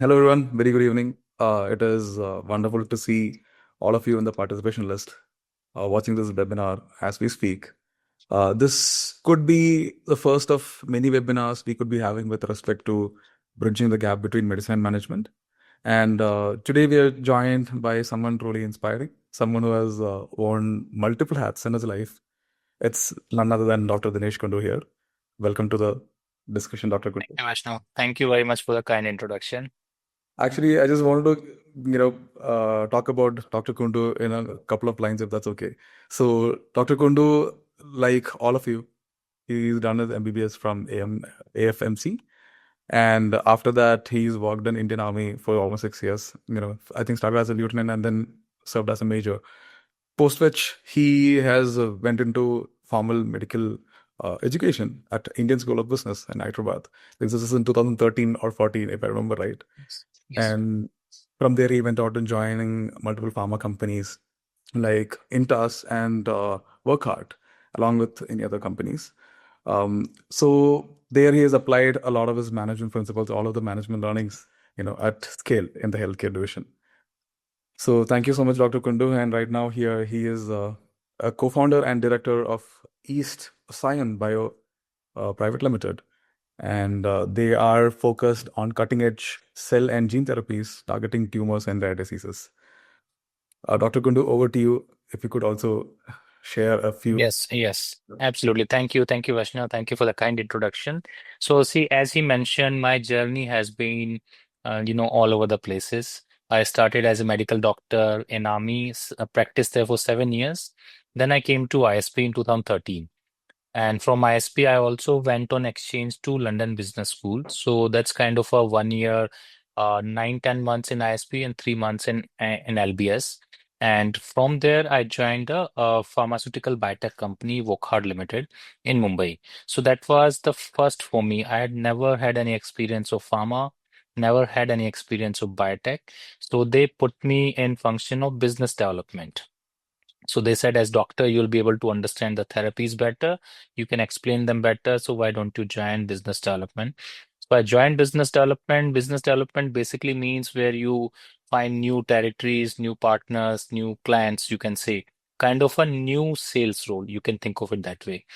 Hello, everyone. Very good evening. It is wonderful to see all of you in the participation list watching this webinar as we speak. This could be the first of many webinars we could be having with respect to bridging the gap between medicine and management. And today we are joined by someone truly inspiring, someone who has worn multiple hats in his life. It's none other than Dr. Dinesh Kundu here. Welcome to the discussion, Dr. Thank Kundu. you, Vaishnav. Thank you very much for the kind introduction. Actually, I just wanted to, talk about Dr. Kundu in a couple of lines, if that's okay. So, Dr. Kundu, like all of you, he's done his MBBS from AFMC, and after that, he's worked in Indian Army for almost 6 years. I think started as a lieutenant and then served as a major. Post which he has went into formal medical education at Indian School of Business in Hyderabad. This is in 2013 or 14, if I remember right. Yes. Yes. And from there, he went out and joining multiple pharma companies like Intas and Workhard, along with any other companies. So there he has applied a lot of his management principles, all of the management learnings, at scale in the healthcare division. So thank you so much, Dr. Kundu. And right now here he is a co-founder and director of East Sion Bio Private Limited, and they are focused on cutting edge cell and gene therapies targeting tumors and rare diseases. Dr. Kundu, over to you. If you could also share a few. Yes, absolutely. Thank you, Vaishnav. Thank you for the kind introduction. So, see, as he mentioned, my journey has been, all over the places. I started as a medical doctor in army, practiced there for 7 years. Then I came to ISP in 2013. And from ISP, I also went on exchange to London Business School. So that's kind of a 1 year, 9, 10 months in ISP and 3 months in LBS. And from there, I joined a pharmaceutical biotech company, Wokhard Limited, in Mumbai. So that was the first for me. I had never had any experience of pharma, never had any experience of biotech. So they put me in function of business development. So they said, as doctor, you'll be able to understand the therapies better. You can explain them better. So why don't you join business development? So I joined business development. Business development basically means where you find new territories, new partners, new clients, you can say, kind of a new sales role. You can think of it that way.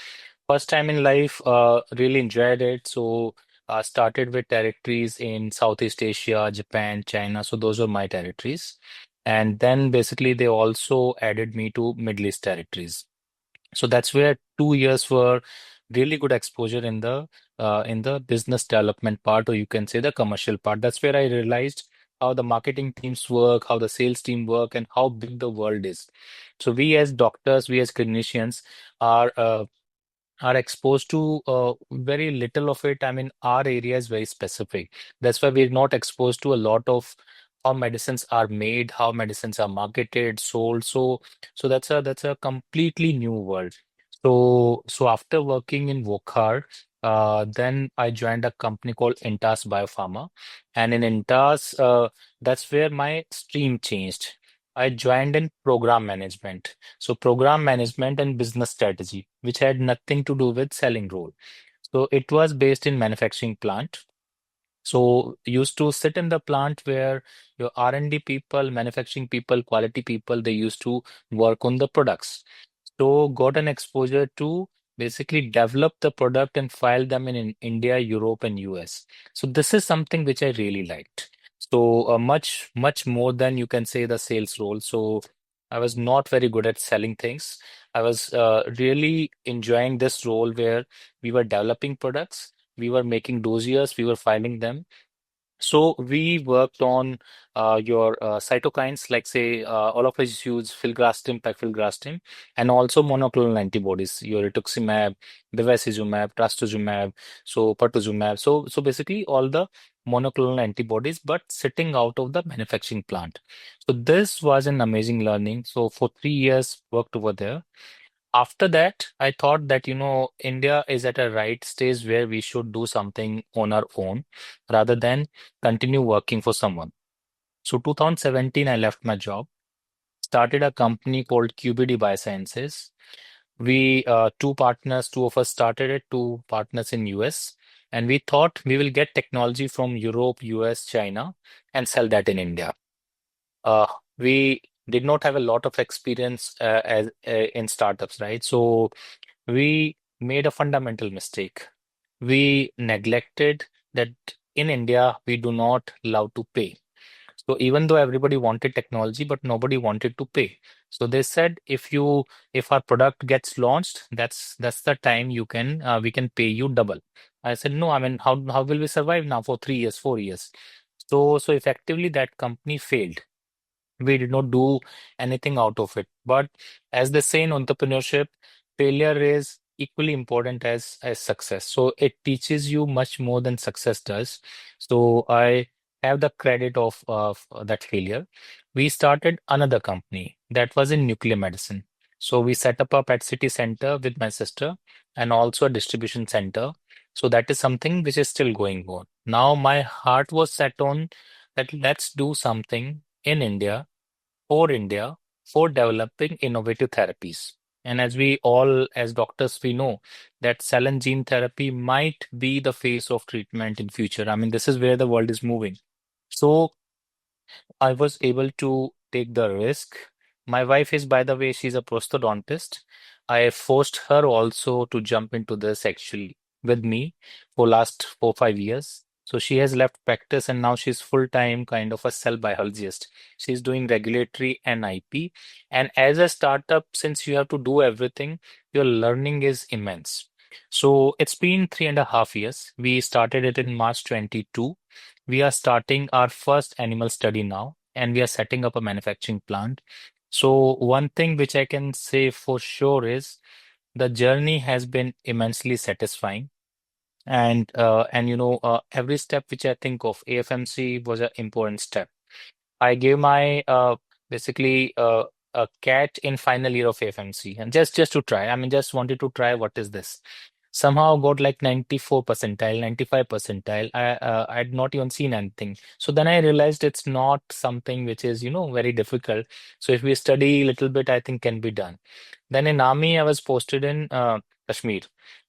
First time in life, really enjoyed it. So started with territories in Southeast Asia, Japan, China. So those were my territories. And then basically they also added me to Middle East territories. So that's where 2 years were really good exposure in the business development part, or you can say the commercial part. That's where I realized how the marketing teams work, how the sales team work, and how big the world is. So we as doctors, we as clinicians are exposed to very little of it. I mean, our area is very specific. That's why we're not exposed to a lot of how medicines are made, how medicines are marketed, sold. So that's a completely new world. So after working in Wokhar, then I joined a company called Intas Biopharma, and in Intas, that's where my stream changed. I joined in program management. So program management and business strategy, which had nothing to do with selling role. So it was based in manufacturing plant. So used to sit in the plant where your R&D people, manufacturing people, quality people, they used to work on the products. So got an exposure to basically develop the product and file them in India, Europe, and US. So this is something which I really liked. So much more than you can say the sales role. So I was not very good at selling things. I was really enjoying this role where we were developing products, we were making dossiers, we were filing them. So we worked on your cytokines, like say all of us use filgrastim, pegfilgrastim, and also monoclonal antibodies, your rituximab, bevacizumab, trastuzumab, so pertuzumab. So basically all the monoclonal antibodies, but sitting out of the manufacturing plant. So this was an amazing learning. So for 3 years worked over there. After that, I thought that, India is at a right stage where we should do something on our own rather than continue working for someone. So 2017, I left my job, started a company called QBD Biosciences. We two partners, two of us started it, two partners in US. And we thought we will get technology from Europe, US, China, and sell that in India. Uh, we did not have a lot of experience as in startups, right? So we made a fundamental mistake. We neglected that in India we do not love to pay. So even though everybody wanted technology, but nobody wanted to pay. So they said, if our product gets launched, that's the time you can we can pay you double. I said, no, I mean, how will we survive now for 3 years, 4 years? So effectively that company failed. We did not do anything out of it. But as they say in entrepreneurship, failure is equally important as success. So it teaches you much more than success does. So I have the credit of that failure. We started another company that was in nuclear medicine. So we set up a PET city center with my sister and also a distribution center. So that is something which is still going on. Now my heart was set on that let's do something in India for developing innovative therapies. And as we all, as doctors, we know that cell and gene therapy might be the face of treatment in future. I mean, this is where the world is moving. So I was able to take the risk. My wife is, by the way, she's a prosthodontist. I forced her also to jump into this actually with me for last 4, 5 years. So she has left practice and now she's full-time kind of a cell biologist. She's doing regulatory and IP. And as a startup, since you have to do everything, your learning is immense. So it's been 3.5 years. We started it in March 22. We are starting our first animal study now, and we are setting up a manufacturing plant. So, one thing which I can say for sure is the journey has been immensely satisfying. And every step which I think of, AFMC was an important step. I gave my basically a cat in final year of AFMC, and just to try. I mean, just wanted to try what is this. Somehow got like 94 percentile, 95 percentile. I had not even seen anything. So then I realized it's not something which is, very difficult. So if we study a little bit, I think can be done. Then in army, I was posted in Kashmir.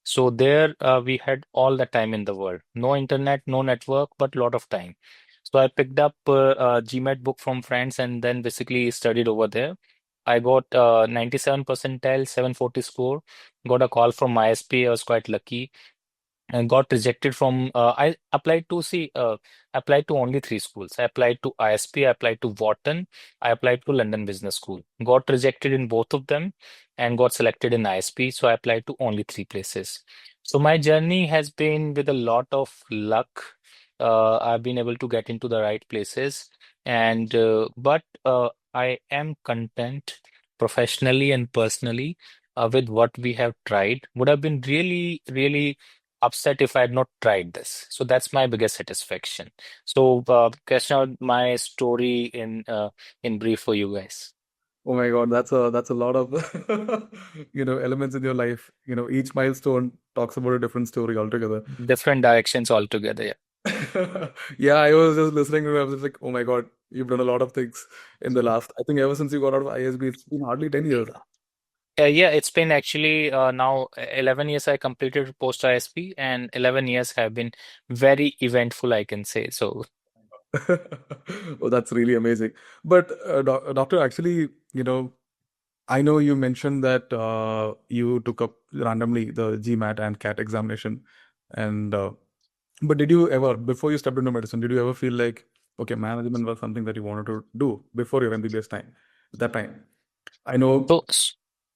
So there we had all the time in the world. No internet, no network, but lot of time. So I picked up a GMAT book from friends and then basically studied over there. I got 97 percentile, 740 score. Got a call from ISP. I was quite lucky and got rejected from I applied to see applied to only three schools. I applied to ISP, I applied to Wharton, I applied to London Business School. Got rejected in both of them and got selected in ISP. So I applied to only three places. So my journey has been with a lot of luck. I've been able to get into the right places, and but I am content professionally and personally with what we have tried. Would have been really, really upset if I had not tried this. So that's my biggest satisfaction. So, Krishna, my story in brief for you guys. Oh my God, that's a lot of elements in your life. Each milestone talks about a different story altogether. Different directions altogether. Yeah. Yeah, I was just listening to you. I was just like, oh my God, you've done a lot of things in the last. I think ever since you got out of ISB, it's been hardly 10 years. Yeah, it's been actually now 11 years I completed post ISP, and 11 years have been very eventful, I can say. So, Oh, that's really amazing. But doctor, actually, I know you mentioned that you took up randomly the GMAT and CAT examination, and but did you ever, before you stepped into medicine, did you ever feel like, okay, management was something that you wanted to do before your MBBS time? At that time, I know. so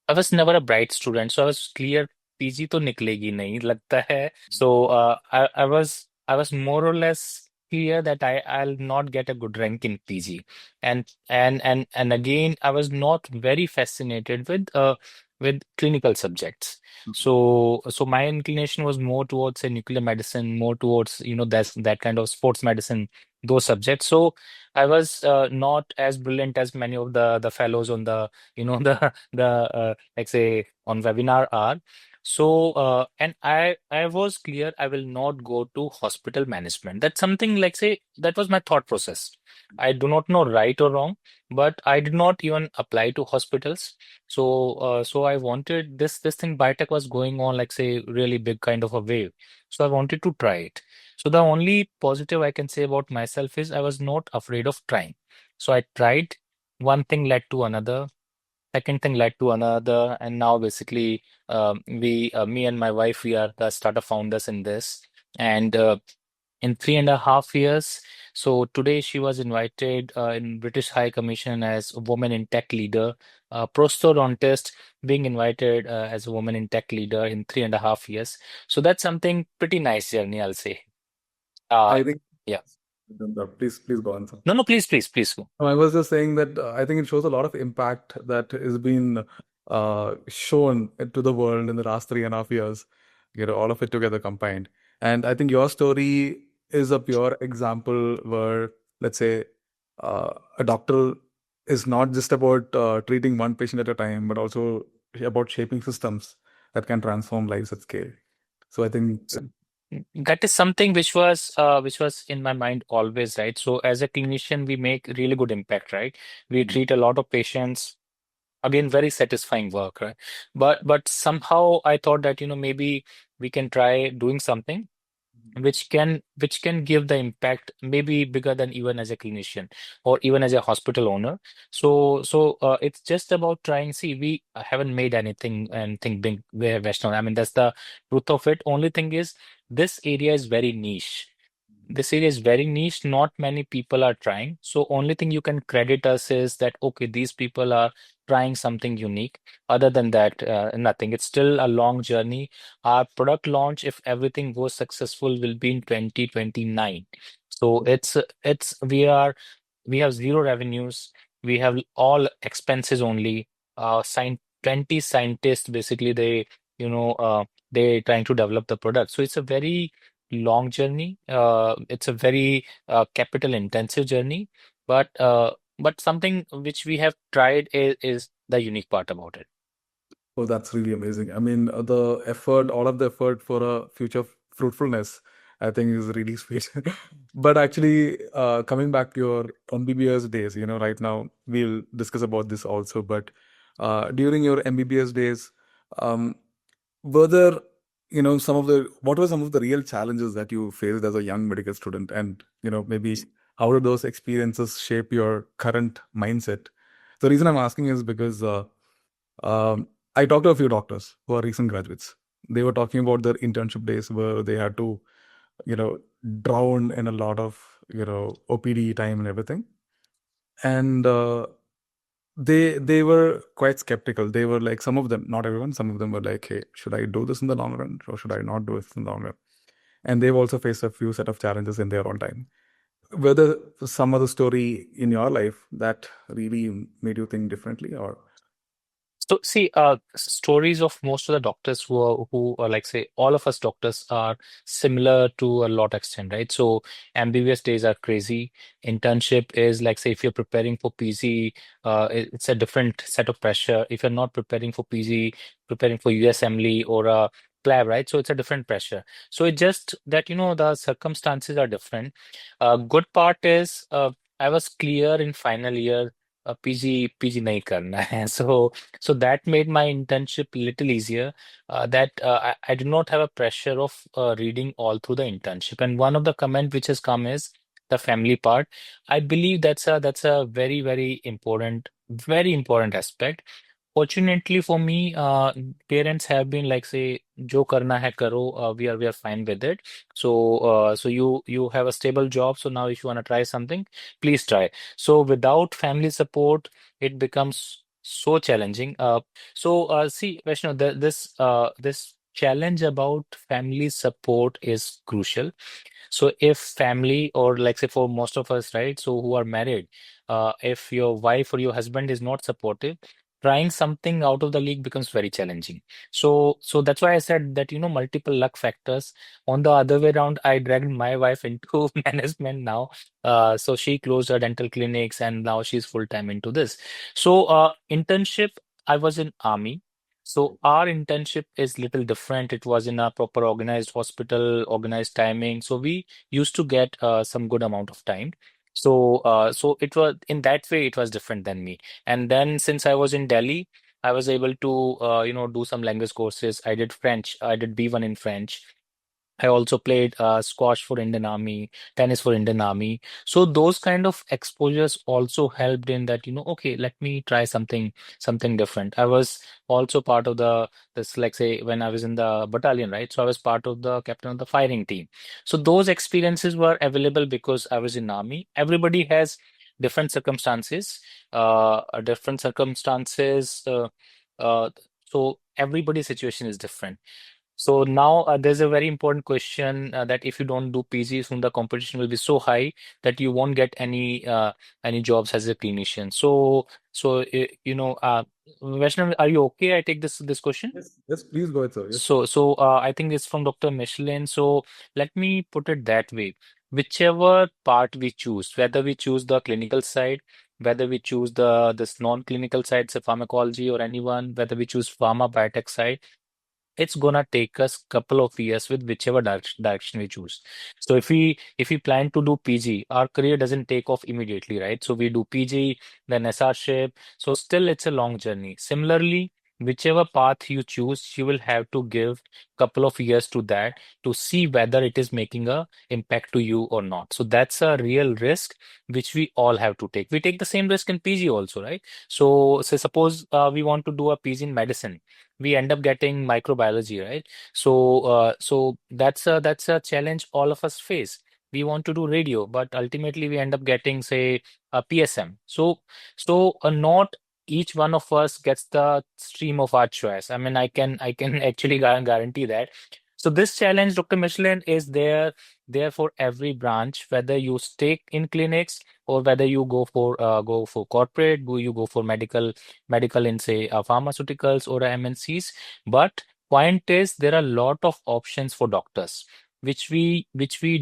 I was never a bright student, so I was clear PG तो निकलेगी नहीं लगता है. So I was more or less clear that I'll not get a good rank in PG. And again, I was not very fascinated with clinical subjects. So my inclination was more towards say nuclear medicine, more towards that kind of sports medicine, those subjects. So I was not as brilliant as many of the fellows on the the like say on webinar are. So, and I was clear I will not go to hospital management. That's something like, say, that was my thought process. I do not know right or wrong, but I did not even apply to hospitals. So, so I wanted this thing biotech was going on, like, say, really big kind of a wave. So I wanted to try it. So the only positive I can say about myself is I was not afraid of trying. So I tried. One thing led to another. Second thing led to another, and now basically, me and my wife, we are the startup founders in this. And in 3.5 years, so today she was invited in British High Commission as a woman in tech leader, prosthodontist being invited as a woman in tech leader in 3.5 years. So that's something pretty nice journey, I'll say. Uh, I think. yeah. Please go on, sir. No, no, please go. No, I was just saying that I think it shows a lot of impact that has been shown to the world in the last 3.5 years, all of it together combined. And I think your story is a pure example where, let's say, a doctor is not just about treating one patient at a time, but also about shaping systems that can transform lives at scale. So I think, That is something which was in my mind always, right? So as a clinician, we make really good impact, right? We treat a lot of patients. Again, very satisfying work, right? But somehow I thought that, maybe we can try doing something which can give the impact maybe bigger than even as a clinician or even as a hospital owner. So it's just about trying. See, we haven't made anything big where Vaishnav. I mean, that's the truth of it. Only thing is, this area is very niche. This area is very niche. Not many people are trying. So only thing you can credit us is that, okay, these people are trying something unique. Other than that, nothing. It's still a long journey. Our product launch, if everything goes successful, will be in 2029. So we have zero revenues. We have all expenses only. 20 scientists basically, they trying to develop the product. So it's a very long journey. It's a very capital intensive journey, but something which we have tried is the unique part about it. oh, that's really amazing. I mean, the effort, all of the effort for a future fruitfulness, I think is really sweet. But actually, coming back to your MBBS days, right now we'll discuss about this also. But during your MBBS days, um, were there, what were some of the real challenges that you faced as a young medical student? And, maybe how did those experiences shape your current mindset? The reason I'm asking is because I talked to a few doctors who are recent graduates. They were talking about their internship days where they had to, you know, drown in a lot of, OPD time and everything. And they were quite skeptical. They were like, some of them, not everyone, some of them were like, hey, should I do this in the long run or should I not do this in the long run? And they've also faced a few set of challenges in their own time. Whether some other story in your life that really made you think differently or So see, stories of most of the doctors who are like, say, all of us doctors are similar to a lot extent, right? So MBBS days are crazy. Internship is like, say, if you're preparing for PG, it's a different set of pressure. If you're not preparing for PG, preparing for USMLE or a CLAB, right? So it's a different pressure. So it's just that, the circumstances are different. Good part is, I was clear in final year, PG nahi karna hai. So that made my internship little easier. That I did not have a pressure of reading all through the internship. And one of the comment which has come is the family part. I believe that's a very important aspect. Fortunately for me, parents have been like, say, jo karna hai karo. We are fine with it. So you have a stable job. So now if you want to try something, please try. So without family support, it becomes so challenging. See, Vaishnav, this challenge about family support is crucial. So if family, or like, say, for most of us, right, so who are married, if your wife or your husband is not supportive, trying something out of the league becomes very challenging. So that's why I said that, multiple luck factors. On the other way around, I dragged my wife into management now. So she closed her dental clinics and now she's full time into this. So internship, I was in army. So our internship is little different. It was in a proper organized hospital, organized timing. So we used to get some good amount of time. So it was in that way it was different than me. And then since I was in Delhi, I was able to do some language courses. I did French. I did B1 in French. I also played squash for Indian Army, tennis for Indian Army. So those kind of exposures also helped in that, okay, let me try something different. I was also part of this, like say, when I was in the battalion, right? So I was part of the captain of the firing team. So those experiences were available because I was in Army. Everybody has different circumstances, different circumstances. Uh, so everybody's situation is different. So now there's a very important question that if you don't do PG, soon the competition will be so high that you won't get any jobs as a clinician. Vaishnav, are you okay? I take this question. Yes, yes, please go ahead, sir. Yes. So I think it's from Dr. Michelin. So let me put it that way. Whichever part we choose, whether we choose the clinical side, whether we choose the this non-clinical side, say pharmacology or anyone, whether we choose pharma biotech side, it's gonna take us couple of years with whichever direction we choose. So if we plan to do PG, our career doesn't take off immediately, right? So we do PG, then SRship. So still it's a long journey. Similarly, whichever path you choose, you will have to give couple of years to that to see whether it is making a impact to you or not. So that's a real risk which we all have to take. We take the same risk in PG also, right? So say suppose we want to do a PG in medicine, we end up getting microbiology, right? So that's a challenge all of us face. We want to do radio, but ultimately we end up getting, say, a PSM. So not each one of us gets the stream of our choice. I mean, I can actually guarantee that. So this challenge, Dr. Michelin, is there for every branch, whether you stay in clinics or whether you go for corporate, you go for medical in say pharmaceuticals or MNCs. But point is there are a lot of options for doctors which we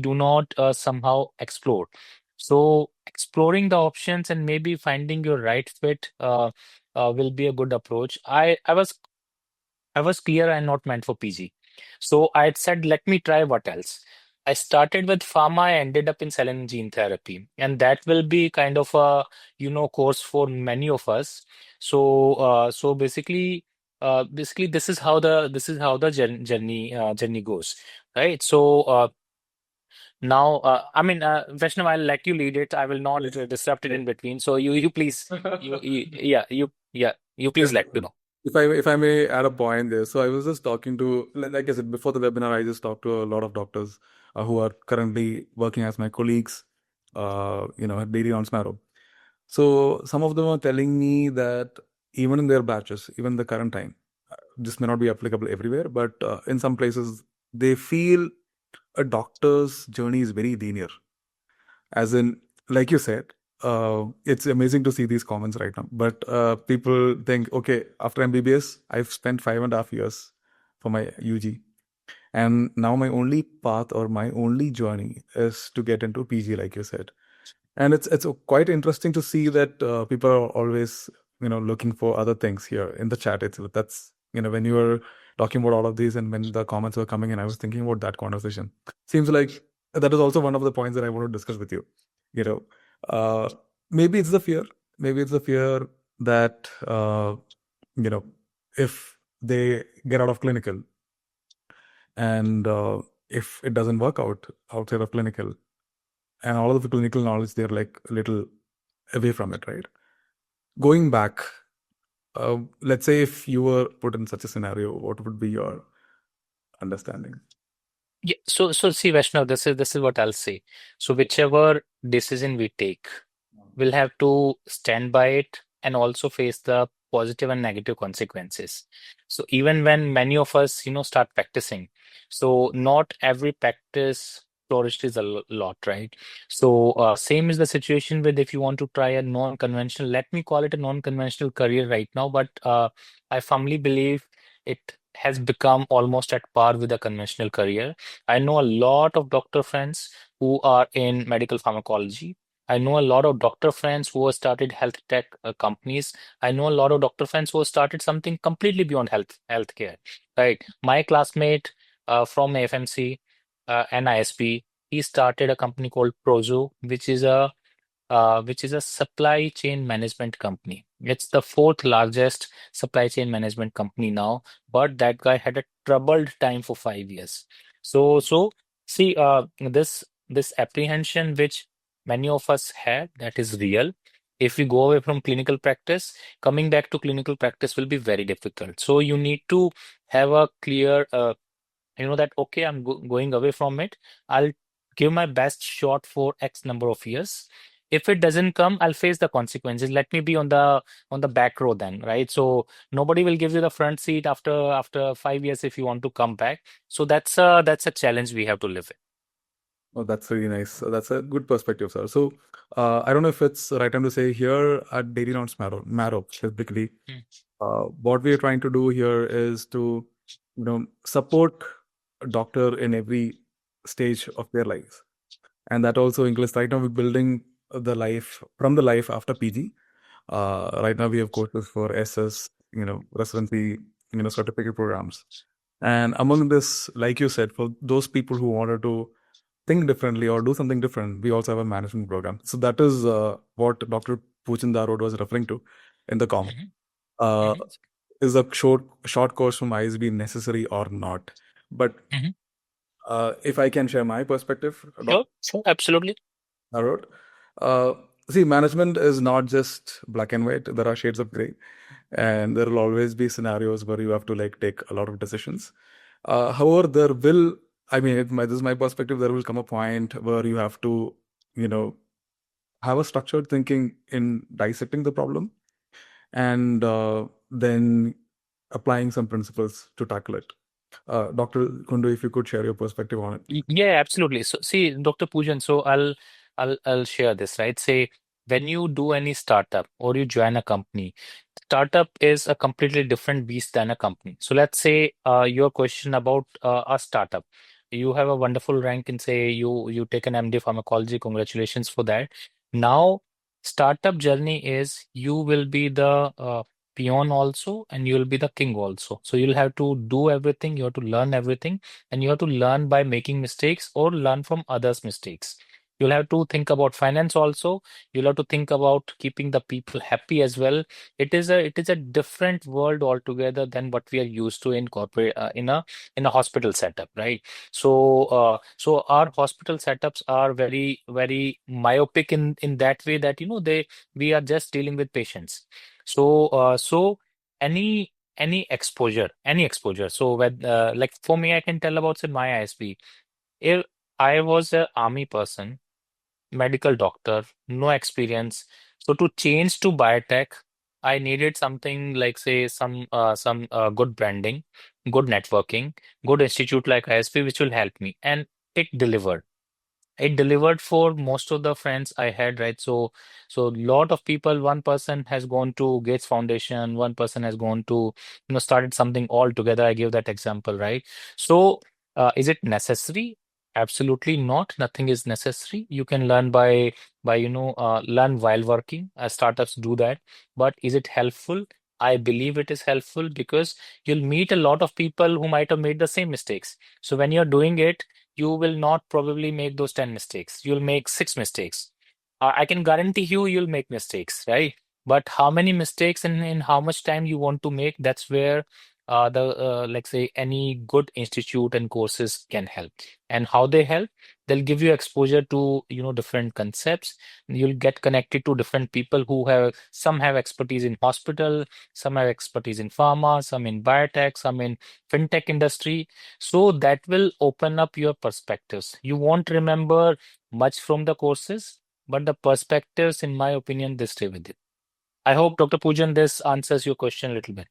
do not somehow explore. So exploring the options and maybe finding your right fit will be a good approach. I was clear I'm not meant for PG. So I had said, let me try what else. I started with pharma, I ended up in cell and gene therapy. And that will be kind of a, course for many of us. So basically this is how the journey goes. Right. So now I mean Vaishnav, I'll let you lead it. I will not Yes. disrupt it in between. So you please you please Yes. let me know. If I may add a point there. So I was just talking to, like I said, before the webinar, I just talked to a lot of doctors who are currently working as my colleagues, at daily on Smarrow. So some of them are telling me that even in their batches, even the current time, this may not be applicable everywhere, but in some places, they feel a doctor's journey is very linear. As in, like you said, it's amazing to see these comments right now. But people think, okay, after MBBS, I've spent 5.5 years for my UG. And now my only path or my only journey is to get into PG, like you said. And it's quite interesting to see that people are always looking for other things here in the chat itself. That's when you were talking about all of these and when the comments were coming in, I was thinking about that conversation. Seems like that is also one of the points that I want to discuss with you. You know, uh, maybe it's the fear. Maybe it's the fear that you know if they get out of clinical and if it doesn't work out outside of clinical and all of the clinical knowledge, they're like a little away from it, right? Going back, let's say if you were put in such a scenario, what would be your understanding? Yeah, so see, Vaishnav, this is what I'll say. So whichever decision we take, we'll have to stand by it and also face the positive and negative consequences. So even when many of us, start practicing, so not every practice flourishes a lot, right? So same is the situation with if you want to try a non-conventional, let me call it a non-conventional career right now, but I firmly believe it has become almost at par with a conventional career. I know a lot of doctor friends who are in medical pharmacology. I know a lot of doctor friends who have started health tech companies. I know a lot of doctor friends who have started something completely beyond healthcare. Right. My classmate from FMC and ISP, he started a company called Prozo, which is a supply chain management company. It's the fourth largest supply chain management company now, but that guy had a troubled time for 5 years. So see, this apprehension which many of us had, that is real. If we go away from clinical practice, coming back to clinical practice will be very difficult. So you need to have a clear that okay, I'm going away from it. I'll give my best shot for X number of years. If it doesn't come, I'll face the consequences. Let me be on the back row then, right? So nobody will give you the front seat after 5 years if you want to come back. So that's a challenge we have to live Oh, that's really nice. That's a good perspective, sir. So, I don't know if it's the right time to say here at Daily Rounds Marrow specifically, with. what we are trying to do here is to, support a doctor in every stage of their lives. And that also includes right now we're building the life after PG. Right now we have courses for SS, residency, certificate programs. And among this, like you said, for those people who wanted to think differently or do something different, we also have a management program. So that is what Dr. Puchin Darod was referring to in the comment. Mhm, Uh, mhm, is a short course from ISB necessary or not? But mhm. if I can share my perspective, Sure, sure, absolutely. Darod, uh, see, management is not just black and white. There are shades of gray, and there will always be scenarios where you have to like take a lot of decisions. However, there will, I mean, this is my perspective. There will come a point where you have to, you know, have a structured thinking in dissecting the problem and then applying some principles to tackle it. Dr. Kundu, if you could share your perspective on it. Yeah, absolutely. So see, Dr. Pujan, so I'll share this, right? Say when you do any startup or you join a company, startup is a completely different beast than a company. So let's say your question about a startup. You have a wonderful rank in say you take an MD pharmacology. Congratulations for that. Now, startup journey is you will be the peon also, and you will be the king also. So you'll have to do everything. You have to learn everything, and you have to learn by making mistakes or learn from others' mistakes. You'll have to think about finance also. You'll have to think about keeping the people happy as well. It is a different world altogether than what we are used to in corporate in a hospital setup, right? So our hospital setups are very myopic in that way that we are just dealing with patients. So any exposure. So when like for me, I can tell about say my ISP. If I was a army person, medical doctor, no experience. So to change to biotech, I needed something like say some good branding, good networking, good institute like ISP, which will help me. And it delivered. It delivered for most of the friends I had, right? So lot of people, one person has gone to Gates Foundation, one person has gone to, started something all together. I gave that example, right? So is it necessary? Absolutely not. Nothing is necessary. You can learn by learn while working. Startups do that. But is it helpful? I believe it is helpful because you'll meet a lot of people who might have made the same mistakes. So when you're doing it, you will not probably make those 10 mistakes. You'll make six mistakes. I can guarantee you'll make mistakes, right? But how many mistakes and in how much time you want to make, that's where the like say any good institute and courses can help. And how they help, they'll give you exposure to different concepts. You'll get connected to different people who have some have expertise in hospital, some have expertise in pharma, some in biotech, some in fintech industry. So that will open up your perspectives. You won't remember much from the courses, but the perspectives, in my opinion, they stay with you. I hope, Dr. Pujan, this answers your question a little bit.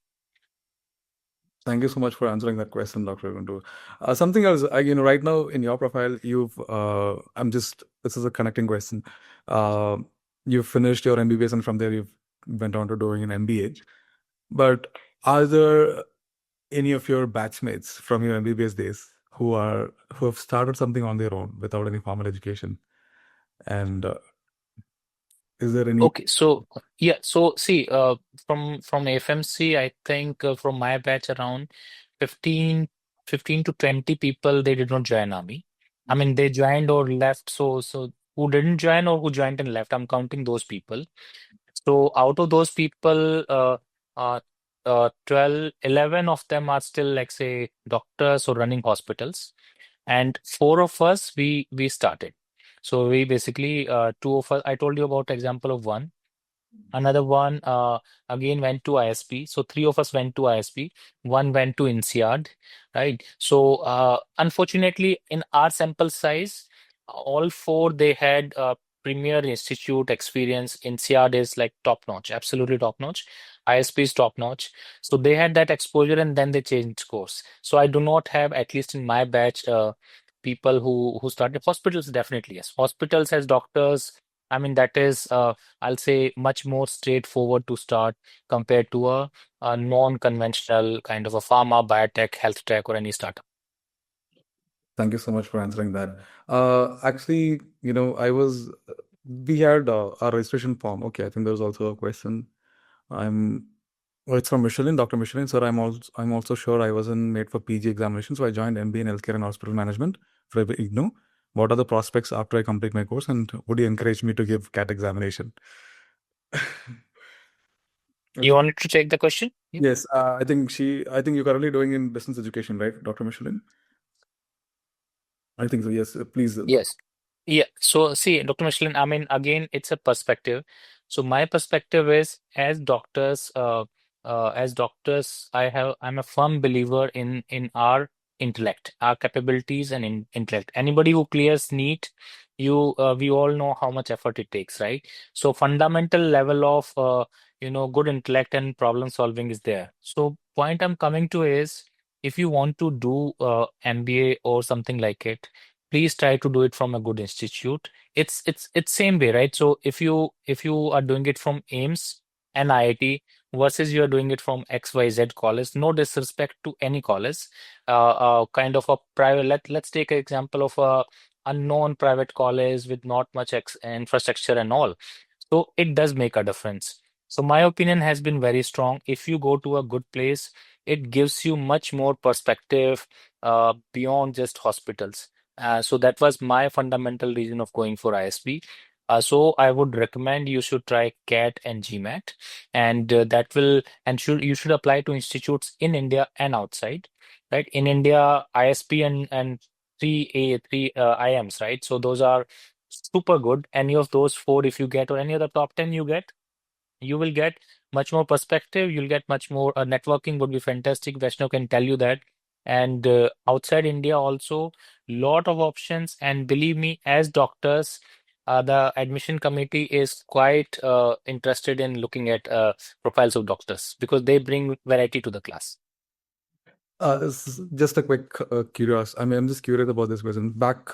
Thank you so much for answering that question, Dr. Gundu. Something else, right now in your profile, this is a connecting question. Uh, you finished your MBBS and from there you've went on to doing an MBA. But are there any of your batchmates from your MBBS days who have started something on their own without any formal education? And Is there any? Okay, so yeah, so see, from FMC, I think from my batch around 15, 15 to 20 people they did not join army. I mean they joined or left. So who didn't join or who joined and left, I'm counting those people. So out of those people, uh, 12, 11 of them are still like say doctors or running hospitals, and four of us we started. So we basically two of us. I told you about example of one. Another one again went to ISP. So three of us went to ISP. One went to INSEAD, right? So unfortunately, in our sample size, all four they had premier institute experience. INSEAD is like top notch, absolutely top notch. ISP is top notch. So they had that exposure and then they changed course. So I do not have, at least in my batch, people who started hospitals. Definitely yes, hospitals as doctors. I mean that is. I'll say much more straightforward to start compared to a non-conventional kind of a pharma, biotech, health tech, or any startup. Thank you so much for answering that. Actually, we had our registration form. Okay, I think there's also a question. I'm, well, it's from Michelin, Dr. Michelin. Sir, I'm also sure I wasn't made for PG examination, so I joined MBA in Healthcare and Hospital Management for IGNOU. What are the prospects after I complete my course, and would you encourage me to give CAT examination? I You think wanted to take the question? Yeah. yes. I think you're currently doing in business education, right, Dr. Michelin? I think so. Yes. Please. Yes. Yeah. So see, Dr. Michelin, I mean, again, it's a perspective. So my perspective is as doctors, I'm a firm believer in our intellect, our capabilities and intellect. Anybody who clears NEET, we all know how much effort it takes, right? So fundamental level of good intellect and problem solving is there. So point I'm coming to is if you want to do MBA or something like it, please try to do it from a good institute. It's same way, right? So if you are doing it from AIMS and IIT versus you are doing it from XYZ college, no disrespect to any college, kind of a private. Let's take an example of a unknown private college with not much infrastructure and all. So it does make a difference. So my opinion has been very strong. If you go to a good place, it gives you much more perspective beyond just hospitals. So that was my fundamental reason of going for ISB. So I would recommend you should try CAT and GMAT, and that will and should you should apply to institutes in India and outside. Right, in India, ISP and three IMs, right? So those are super good. Any of those four, if you get, or any other top 10 you get, you will get much more perspective. You'll get much more networking would be fantastic. Vaishnav can tell you that. And outside India also, lot of options. And believe me, as doctors, the admission committee is quite interested in looking at profiles of doctors because they bring variety to the class. Just a quick curious. I mean, I'm just curious about this question. Back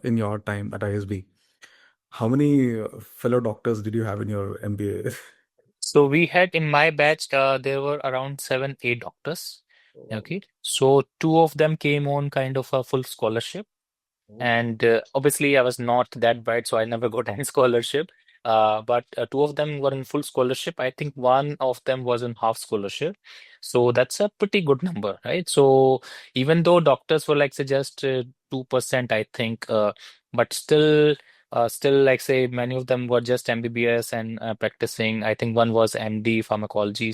in your time at ISB, how many fellow doctors did you have in your MBA? So we had in my batch, there were around seven, eight doctors. Okay. So two of them came on kind of a full scholarship. And obviously, I was not that bright, so I never got any scholarship. But two of them were in full scholarship. I think one of them was in half scholarship. So that's a pretty good number, right? So even though doctors were like say just 2%, I think, but still like say many of them were just MBBS and practicing. I think one was MD pharmacology.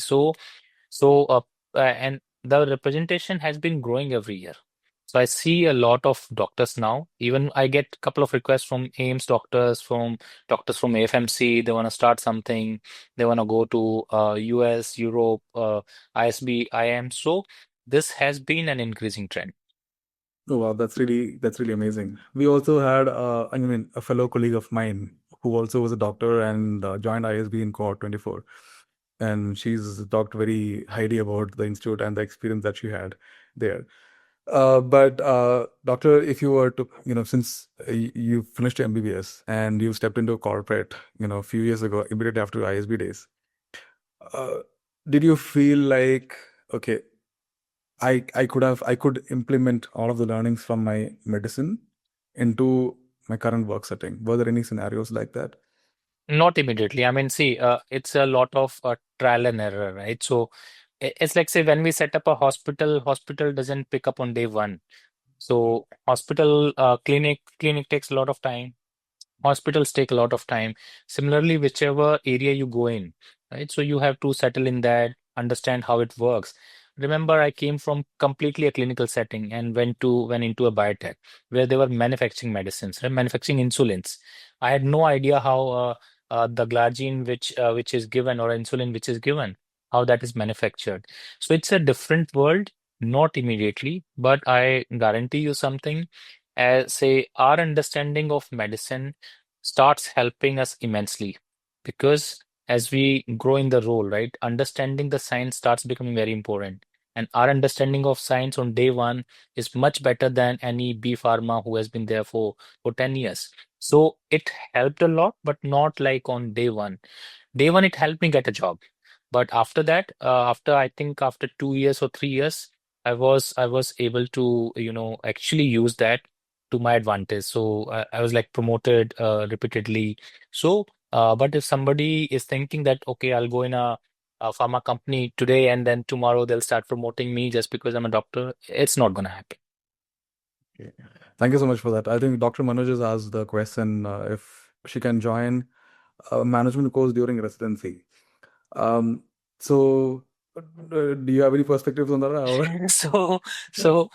And the representation has been growing every year. So I see a lot of doctors now. Even I get a couple of requests from AIMS doctors, from doctors from AFMC. They want to start something. They want to go to US, Europe, ISB, IM. So this has been an increasing trend. Oh wow, that's really amazing. We also had I mean a fellow colleague of mine who also was a doctor and joined ISB in cohort 24, and she's talked very highly about the institute and the experience that she had there. But doctor, if you were to, since you finished your MBBS and you stepped into a corporate, a few years ago, immediately after ISB days, uh, did you feel like, okay, I could implement all of the learnings from my medicine into my current work setting? Were there any scenarios like that? Not immediately. I mean, see, it's a lot of trial and error, right? So it's like, say, when we set up a hospital, hospital doesn't pick up on day one. So hospital, clinic takes a lot of time. Hospitals take a lot of time. Similarly, whichever area you go in, right? So you have to settle in that, understand how it works. Remember, I came from completely a clinical setting and went into a biotech where they were manufacturing medicines, right? Manufacturing insulins. I had no idea how the glargine which is given or insulin which is given, how that is manufactured. So it's a different world, not immediately, but I guarantee you something. As say, our understanding of medicine starts helping us immensely because as we grow in the role, right, understanding the science starts becoming very important. And our understanding of science on day one is much better than any B pharma who has been there for 10 years. So it helped a lot, but not like on day one. Day one, it helped me get a job. But after that, after I think after 2 years or 3 years, I was able to, actually use that to my advantage. So I was like promoted repeatedly. So, but if somebody is thinking that, okay, I'll go in a pharma company today and then tomorrow they'll start promoting me just because I'm a doctor, it's not gonna happen. Okay. Thank you so much for that. I think Dr. Manoj has asked the question if she can join a management course during residency. Um, so, do you have any perspectives on that? Or So,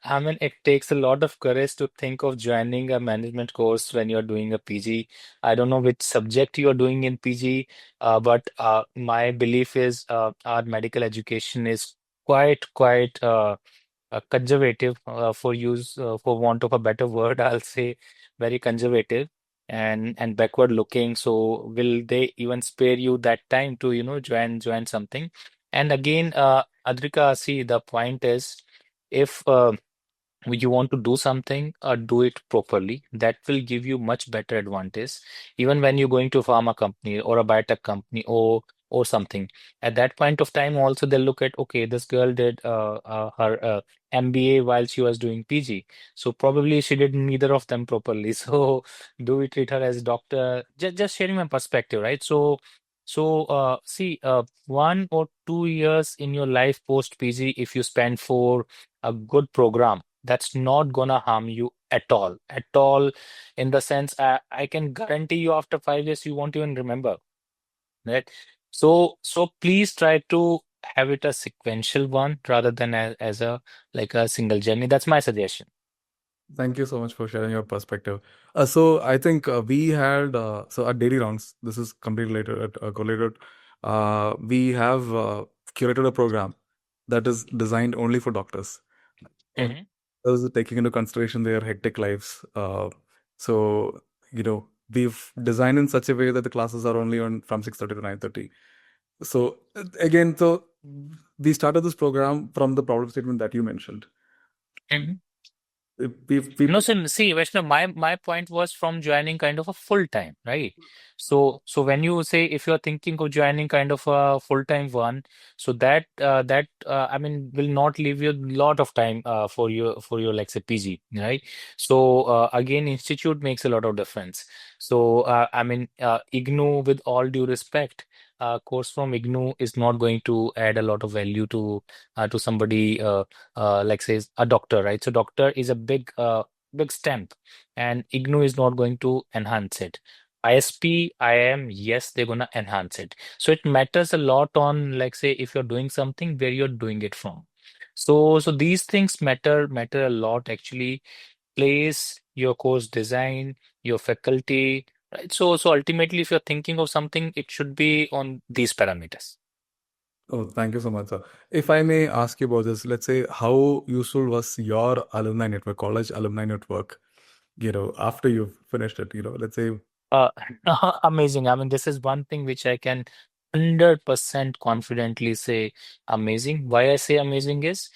I mean, it takes a lot of courage to think of joining a management course when you're doing a PG. I don't know which subject you're doing in PG, but my belief is our medical education is quite conservative for use for want of a better word. I'll say very conservative and backward looking. So will they even spare you that time to join something? And again, Adrika, see the point is if you want to do something, do it properly. That will give you much better advantage. Even when you're going to a pharma company or a biotech company or something. At that point of time, also they'll look at, okay, this girl did her MBA while she was doing PG. So probably she did neither of them properly. So do we treat her as doctor? Just sharing my perspective, right? So see, 1 or 2 years in your life post PG, if you spend for a good program, that's not gonna harm you at all, in the sense I can guarantee you after 5 years you won't even remember, right? So please try to have it a sequential one rather than as a like a single journey. That's my suggestion. thank you so much for sharing your perspective. So I think we had so our daily rounds. This is completely related, correlated. We have curated a program that is designed only for doctors. Hmm. Those taking into consideration their hectic lives. So we've designed in such a way that the classes are only on from 6:30 to 9:30. So again, so we started this program from the problem statement that you mentioned. We No, so see, Vaishnav, my point was from joining kind of a full time, right? So when you say if you're thinking of joining kind of a full time one, so that I mean will not leave you a lot of time for your like say PG, right? So again, institute makes a lot of difference. So I mean, IGNOU, with all due respect, course from IGNOU is not going to add a lot of value to somebody like says a doctor, right? So doctor is a big stamp, and IGNOU is not going to enhance it. ISP, IIM, yes, they're gonna enhance it. So it matters a lot on, like, say, if you're doing something, where you're doing it from. So these things matter a lot actually. Place, your course design, your faculty, right? So ultimately, if you're thinking of something, it should be on these parameters. Oh, thank you so much, sir. If I may ask you about this, let's say how useful was your alumni network, college alumni network, after you've finished it, let's say. Uh, amazing. I mean, this is one thing which I can 100% confidently say amazing. Why I say amazing is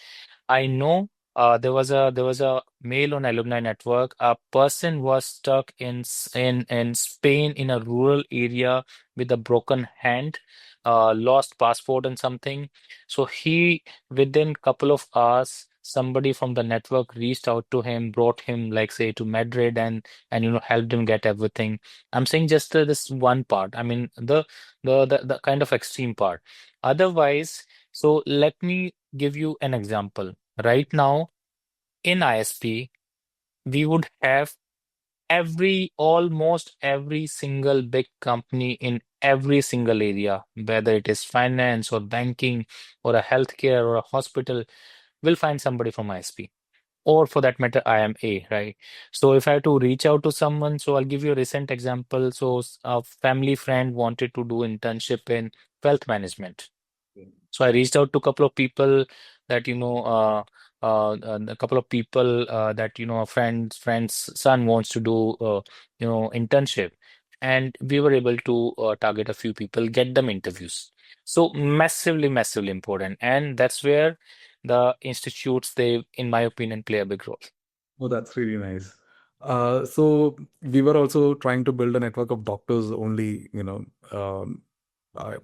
I know there was a mail on alumni network. A person was stuck in Spain in a rural area with a broken hand, lost passport and something. So he within couple of hours somebody from the network reached out to him, brought him, like say, to Madrid, and helped him get everything. I'm saying just this one part. I mean the kind of extreme part. Otherwise, so let me give you an example. Right now in ISP, we would have almost every single big company in every single area, whether it is finance or banking or a healthcare or a hospital, will find somebody from ISP. Or for that matter, IMA, right? So if I have to reach out to someone, so I'll give you a recent example. So a family friend wanted to do internship in wealth management. So I reached out to a couple of people that a couple of people that a friend's son wants to do internship, and we were able to target a few people, get them interviews. So massively, massively important, and that's where the institutes, they, in my opinion, play a big role. Oh, that's really nice. So we were also trying to build a network of doctors only,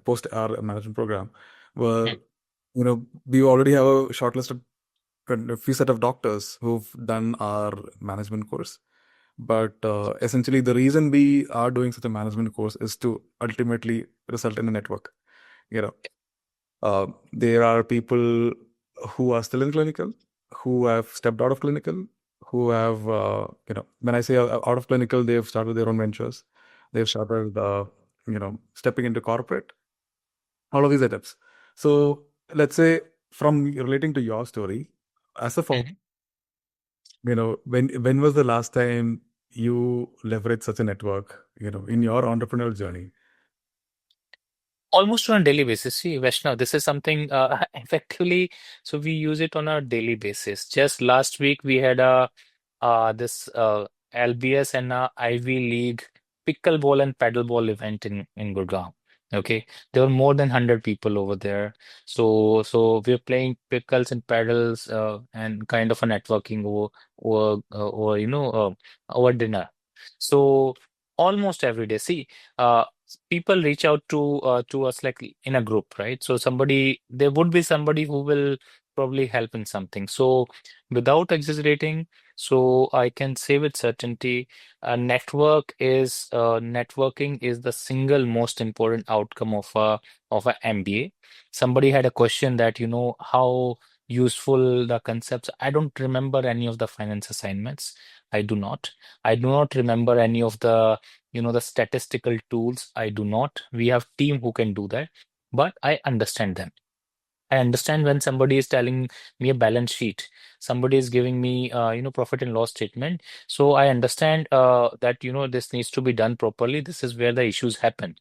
post our management program, where, we already have a shortlisted a few set of doctors who've done our management course. But essentially, the reason we are doing such a management course is to ultimately result in a network. You know, there are people who are still in clinical, who have stepped out of clinical, who have, when I say out of clinical, they've started their own ventures. They've started, stepping into corporate, all of these items. So let's say from relating to your story, as a Mhm. when was the last time you leveraged such a network, in your entrepreneurial journey? Almost on a daily basis. See, Vaishnav, this is something effectively, so we use it on a daily basis. Just last week, we had this LBS and Ivy League pickleball and paddleball event in Gurgaon. Okay, there were more than 100 people over there. So we're playing pickles and paddles and kind of a networking over dinner. So almost every day. See, people reach out to us like in a group, right? So there would be somebody who will probably help in something. So without exaggerating, so I can say with certainty, networking is the single most important outcome of a MBA. Somebody had a question that how useful the concepts. I don't remember any of the finance assignments. I do not. I do not remember any of the statistical tools. I do not. We have team who can do that, but I understand them. I understand when somebody is telling me a balance sheet, somebody is giving me, profit and loss statement. So I understand that, this needs to be done properly. This is where the issues happen.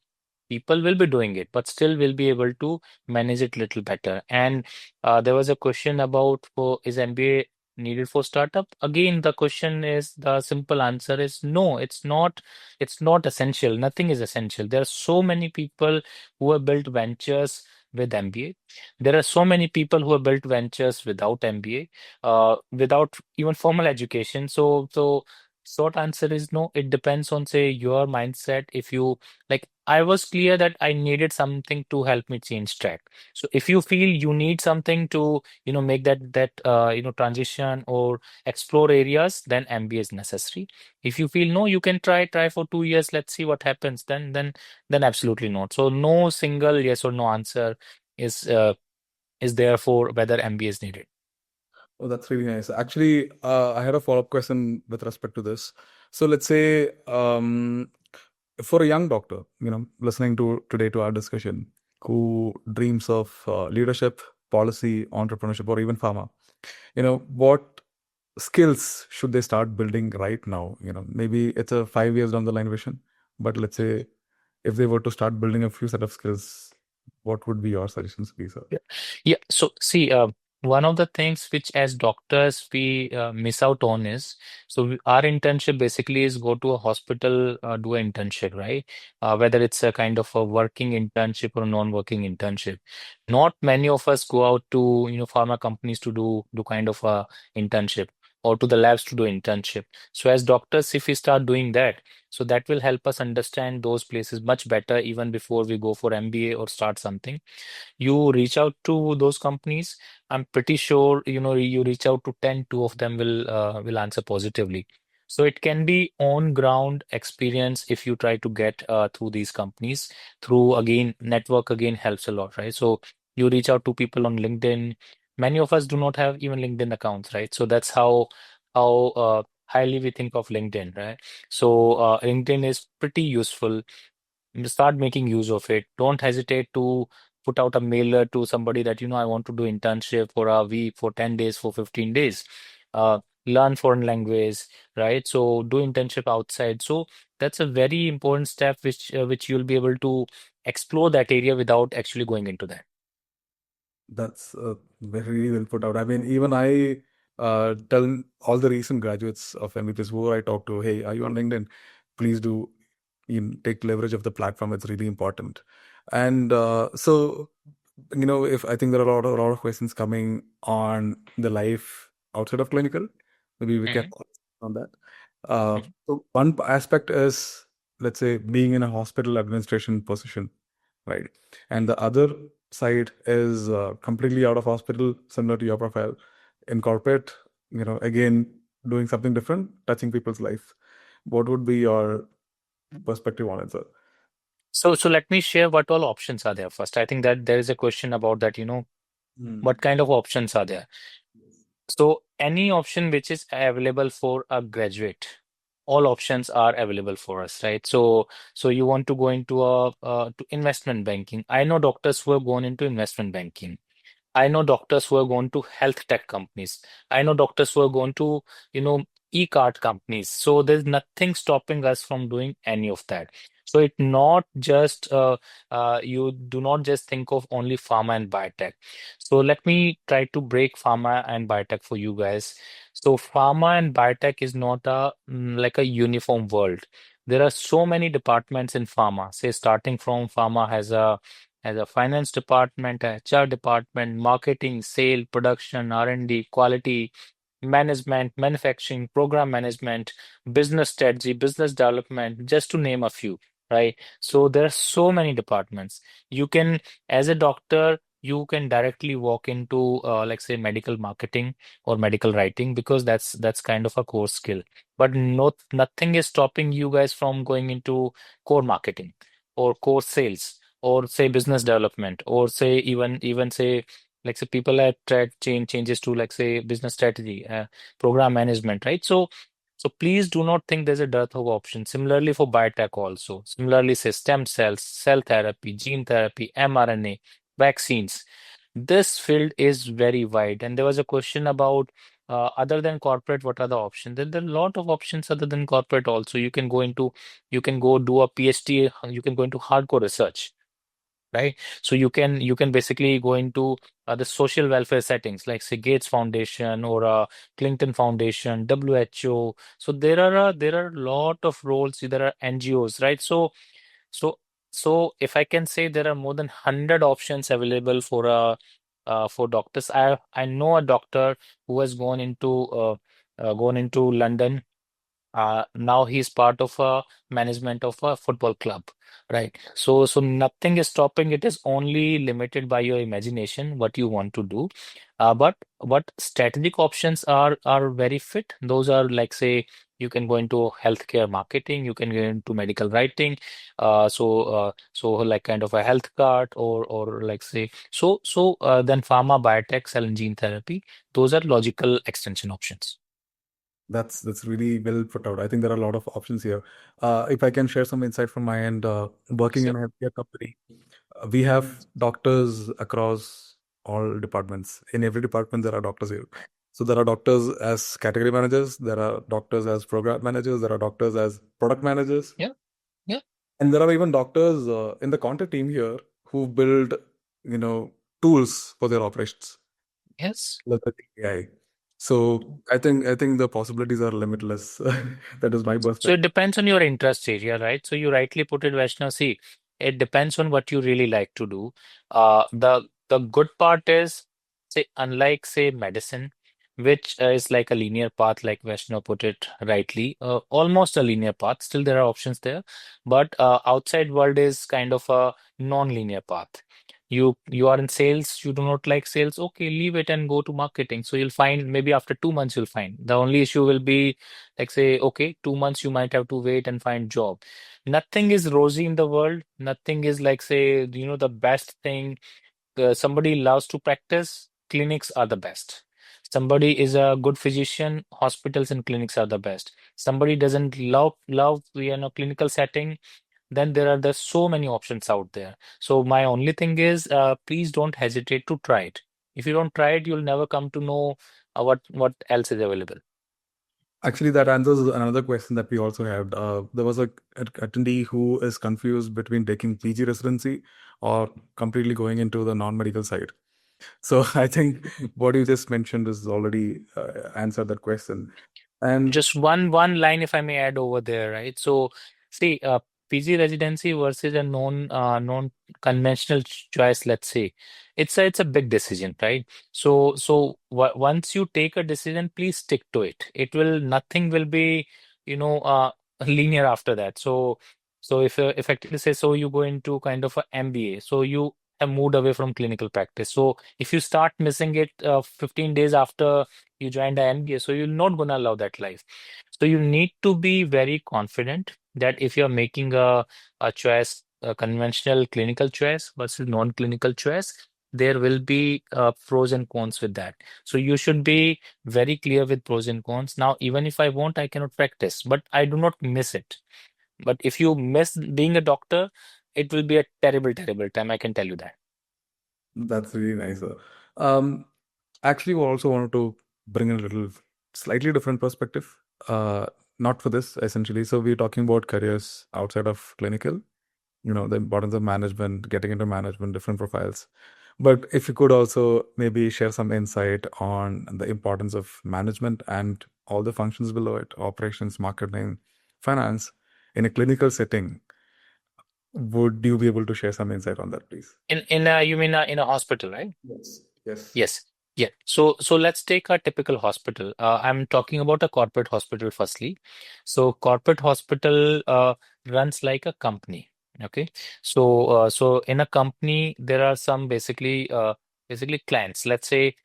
People will be doing it, but still will be able to manage it little better. And there was a question about, is MBA needed for startup? Again, the simple answer is no, it's not. It's not essential. Nothing is essential. There are so many people who have built ventures with MBA. There are so many people who have built ventures without MBA, without even formal education. So short answer is no. It depends on, say, your mindset. If you like, I was clear that I needed something to help me change track. So if you feel you need something to, make that transition or explore areas, then MBA is necessary. If you feel no, you can try for 2 years. Let's see what happens. Then absolutely not. So no single yes or no answer is uh, is there for whether MBA is needed. Oh, that's really nice. Actually, I had a follow-up question with respect to this. So let's say, for a young doctor, listening to today to our discussion, who dreams of leadership, policy, entrepreneurship, or even pharma, what skills should they start building right now? Maybe it's a 5 years down the line vision, but let's say if they were to start building a few set of skills, what would be your suggestions be, sir? Yeah. Yeah. So see, one of the things which as doctors we miss out on is, our internship basically is go to a hospital, do an internship, right? Whether it's a kind of a working internship or a non-working internship. Not many of us go out to, pharma companies to do kind of a internship. or to the labs to do internship. So as doctors, if we start doing that, so that will help us understand those places much better even before we go for MBA or start something. You reach out to those companies. I'm pretty sure, you reach out to 10, two of them will answer positively. So it can be on ground experience if you try to get through these companies. Through again, network again helps a lot, right? So you reach out to people on LinkedIn. Many of us do not have even LinkedIn accounts, right? So that's how highly we think of LinkedIn, right? So LinkedIn is pretty useful. Start making use of it. Don't hesitate to put out a mailer to somebody that, I want to do internship for a week, for 10 days, for 15 days. Learn foreign language, right? So do internship outside. So that's a very important step which you'll be able to explore that area without actually going into that. That's very well put out. I mean, even I tell all the recent graduates of MBBS who I talk to, hey, are you on LinkedIn? Please do take leverage of the platform. It's really important. And if I think there are a lot of questions coming on the life outside of clinical, maybe we can Mhm, on that. mhm. So one aspect is, let's say, being in a hospital administration position, right? And the other side is completely out of hospital, similar to your profile, in corporate, again, doing something different, touching people's life. What would be your perspective on it, sir? So let me share what all options are there first. I think that there is a question about that, what Hmm. kind of options are there? So any option which is available for a graduate, all options are available for us, right? So you want to go into to investment banking. I know doctors who have gone into investment banking. I know doctors who have gone to health tech companies. I know doctors who have gone to, e-card companies. So there's nothing stopping us from doing any of that. So it not just you do not just think of only pharma and biotech. So let me try to break pharma and biotech for you guys. So pharma and biotech is not like a uniform world. There are so many departments in pharma. Say starting from pharma has a finance department, a HR department, marketing, sale, production, R&D, quality, management, manufacturing, program management, business strategy, business development, just to name a few, right? So there are so many departments. You can, as a doctor, you can directly walk into, like say, medical marketing or medical writing because that's kind of a core skill. But nothing is stopping you guys from going into core marketing or core sales or say business development or say even say like say people have tried changes to like say business strategy, program management, right? So please do not think there's a dearth of options. Similarly for biotech also, similarly say stem cells, cell therapy, gene therapy, mRNA, vaccines. This field is very wide, and there was a question about other than corporate, what are the options? There are a lot of options other than corporate also. You can go do a PhD, you can go into hardcore research, right? So you can basically go into the social welfare settings like say Gates Foundation or Clinton Foundation, WHO. So there are a lot of roles. There are NGOs, right? So so if I can say there are more than 100 options available for doctors. I know a doctor who has gone into London. Now he's part of a management of a football club, right? So nothing is stopping. It is only limited by your imagination, what you want to do. But what strategic options are very fit. Those are like say you can go into healthcare marketing, you can go into medical writing, so like kind of a health card or like say then pharma, biotech, cell and gene therapy. Those are logical extension options. That's really well put out. I think there are a lot of options here. If I can share some insight from my end, working in a healthcare company, we have doctors across all departments. In every department, there are doctors here. So there are doctors as category managers, there are doctors as program managers, there are doctors as product managers, Yeah, yeah, and there are even doctors in the content team here who build, tools for their operations, yes. leveraging AI. So I think the possibilities are limitless. That is my So it perspective. depends on your interest area, right? So you rightly put it, Vaishnav. See, it depends on what you really like to do. The good part is, say, unlike say medicine, which is like a linear path, like Vaishnav put it rightly, almost a linear path. Still, there are options there, but outside world is kind of a non-linear path. You are in sales, you do not like sales, okay, leave it and go to marketing. So you'll find maybe after 2 months you'll find. The only issue will be like say, okay, 2 months you might have to wait and find job. Nothing is rosy in the world. Nothing is like say, the best thing. Somebody loves to practice, clinics are the best. Somebody is a good physician, hospitals and clinics are the best. Somebody doesn't love clinical setting, then there are so many options out there. So my only thing is, please don't hesitate to try it. If you don't try it, you'll never come to know what else is available. Actually, that answers another question that we also had. There was a attendee who is confused between taking PG residency or completely going into the non-medical side. So I think what you just mentioned is already answered that question. And Just one line, if I may add over there, right? So, see, PG residency versus a non conventional choice, let's say, it's a big decision, right? So once you take a decision, please stick to it. Nothing will be, you know, uh, linear after that. So if effectively say, so you go into kind of a MBA, so you have moved away from clinical practice. So if you start missing it 15 days after you joined the MBA, so you're not gonna allow that life. So you need to be very confident that if you're making a choice, a conventional clinical choice versus non-clinical choice, there will be pros and cons with that. So you should be very clear with pros and cons. Now, even if I want, I cannot practice, but I do not miss it. But if you miss being a doctor, it will be a terrible, terrible time. I can tell you that. that's really nice. Um, Actually, we also wanted to bring in a little slightly different perspective. Uh, Not for this essentially. So we're talking about careers outside of clinical. The importance of management, getting into management, different profiles. But if you could also maybe share some insight on the importance of management and all the functions below it, operations, marketing, finance, in a clinical setting, would you be able to share some insight on that, please? In you mean in a hospital, right? Yes. Yes. Yes. Yeah. So let's take a typical hospital. I'm talking about a corporate hospital firstly. So corporate hospital runs like a company. Okay. So in a company there are some basically clients. Let's say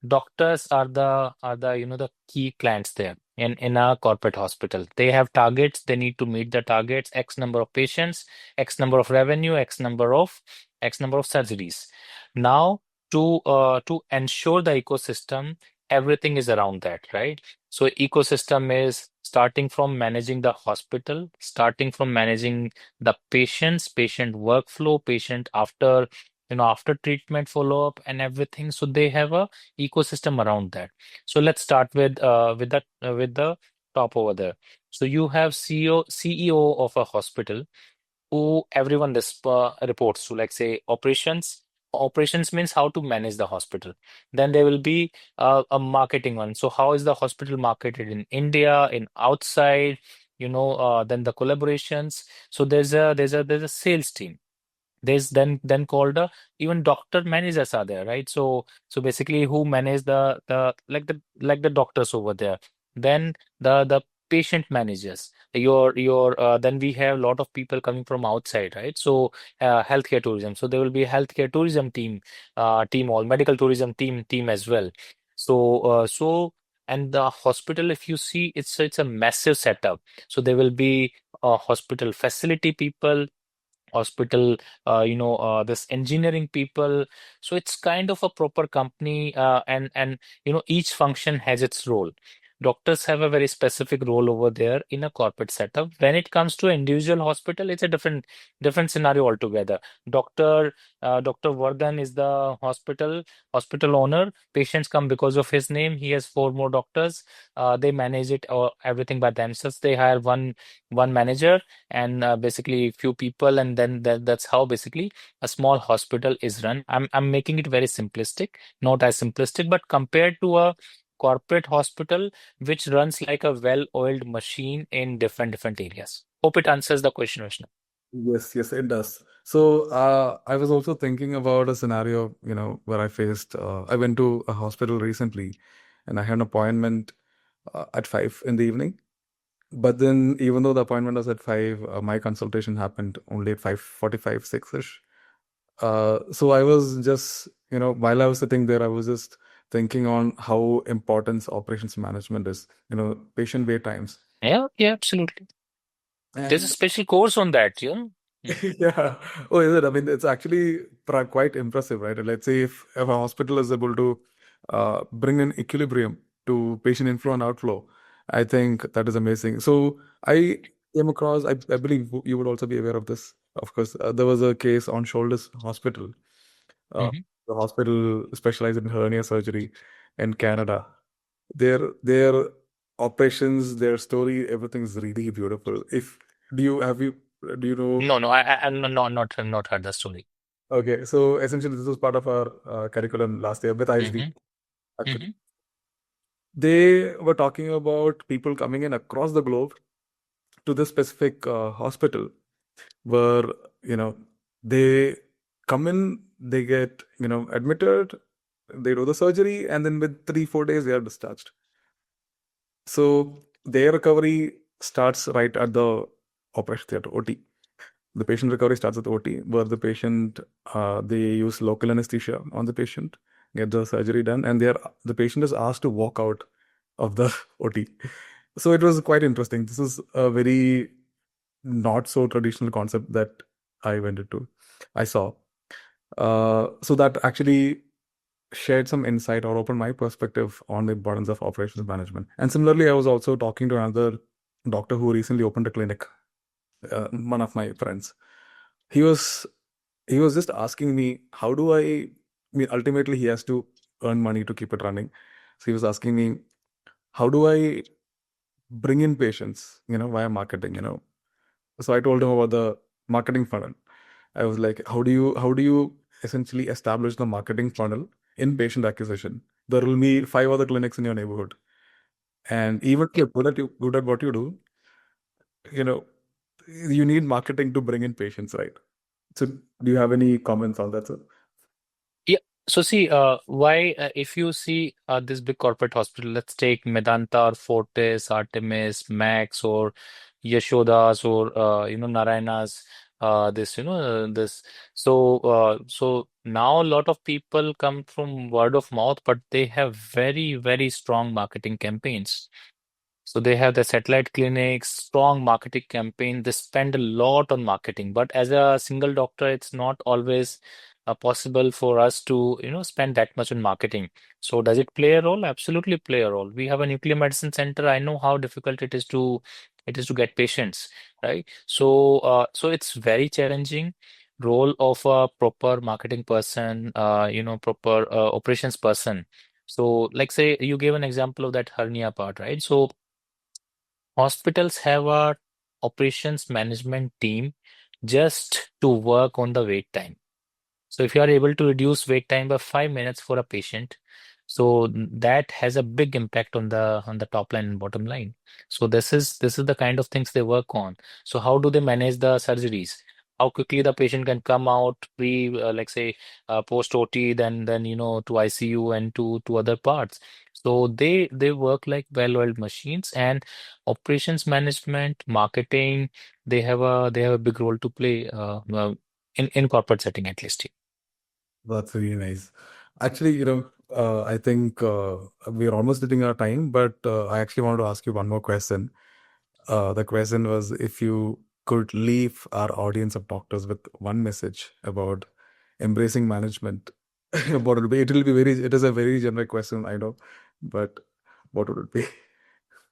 doctors are the the key clients there in a corporate hospital. They have targets. They need to meet the targets. X number of patients, X number of revenue, X number of surgeries. Now to ensure the ecosystem, everything is around that, right? So ecosystem is starting from managing the hospital, starting from managing the patients, patient workflow, patient after treatment follow-up and everything. So they have a ecosystem around that. So let's start with the top over there. So you have CEO of a hospital who everyone reports to, like say operations. Operations means how to manage the hospital. Then there will be a marketing one. So how is the hospital marketed in India, in outside, then the collaborations. So there's a sales team. There's then called even doctor managers are there, right? So basically who manage the doctors over there. Then the patient managers. Your then we have a lot of people coming from outside, right? So healthcare tourism. So there will be healthcare tourism team all medical tourism team as well. So and the hospital, if you see, it's a massive setup. So there will be hospital facility people, hospital, this engineering people. So it's kind of a proper company, and each function has its role. Doctors have a very specific role over there in a corporate setup. When it comes to individual hospital, it's a different scenario altogether. Dr. Vardhan is the hospital owner. Patients come because of his name. He has four more doctors. They manage it everything by themselves. They hire one manager and basically few people, and then that's how basically a small hospital is run. I'm making it very simplistic, not as simplistic, but compared to a corporate hospital which runs like a well-oiled machine in different areas. Hope it answers the question, Vishnu. Yes, yes, it does. So I was also thinking about a scenario, where I went to a hospital recently, and I had an appointment at 5 in the evening. But then, even though the appointment was at 5, my consultation happened only at 5:45, 6-ish. So I was just, while I was sitting there, I was just thinking on how important operations management is, patient wait times. Yeah, yeah, absolutely. There's a And special course on that, yeah. Mm. yeah. Oh, is it? I mean, it's actually quite impressive, right? Let's say if a hospital is able to bring an equilibrium to patient inflow and outflow, I think that is amazing. So I came across, I believe you would also be aware of this. Of course, there was a case on Shoulders Hospital. Uh, Mhm. the hospital specialized in hernia surgery in Canada. Their operations, their story, everything's really beautiful. If do you know? No, no, I'm not heard the story. Okay, so essentially, this was part of our curriculum last year with ISD, Mm-hmm. actually. Mm-hmm. They were talking about people coming in across the globe to this specific hospital where, you know, they come in, they get, admitted, they do the surgery, and then with 3-4 days, they are discharged. So their recovery starts right at the operation theater, OT. The patient recovery starts at the OT, where the patient they use local anesthesia on the patient, get the surgery done, and the patient is asked to walk out of the OT. So it was quite interesting. This is a very not so traditional concept that I went into. I saw. So that actually shared some insight or opened my perspective on the importance of operations management. And similarly, I was also talking to another doctor who recently opened a clinic, one of my friends. He was he was just asking me, how do I mean, ultimately he has to earn money to keep it running. So he was asking me, how do I bring in patients, via marketing, So I told him about the marketing funnel. I was like, how do you essentially establish the marketing funnel in patient acquisition? There will be 5 other clinics in your neighborhood. And even if you're good at what you do, you know, you need marketing to bring in patients, right? So do you have any comments on that, sir? Yeah. So see, why if you see this big corporate hospital, let's take Medanta or Fortis, Artemis, Max, or Yashodas, or Narayana's. This this. So now a lot of people come from word of mouth, but they have very very strong marketing campaigns. So they have the satellite clinics, strong marketing campaign. They spend a lot on marketing, but as a single doctor, it's not always possible for us to, spend that much on marketing. So does it play a role? Absolutely play a role. We have a nuclear medicine center. I know how difficult it is to get patients, right? So it's very challenging role of a proper marketing person, proper operations person. So, like say you gave an example of that hernia part, right? So hospitals have a operations management team just to work on the wait time. So if you are able to reduce wait time by 5 minutes for a patient, so that has a big impact on the top line and bottom line. So this is the kind of things they work on. So how do they manage the surgeries? How quickly the patient can come out like say post OT, then to ICU and to other parts. So they work like well-oiled machines, and operations management, marketing, they have a big role to play in corporate setting at least. That's really nice. Actually, I think we're almost hitting our time, but I actually wanted to ask you one more question. The question was, if you could leave our audience of doctors with one message about embracing management, what would it be? It is a very generic question, I know, but what would it be?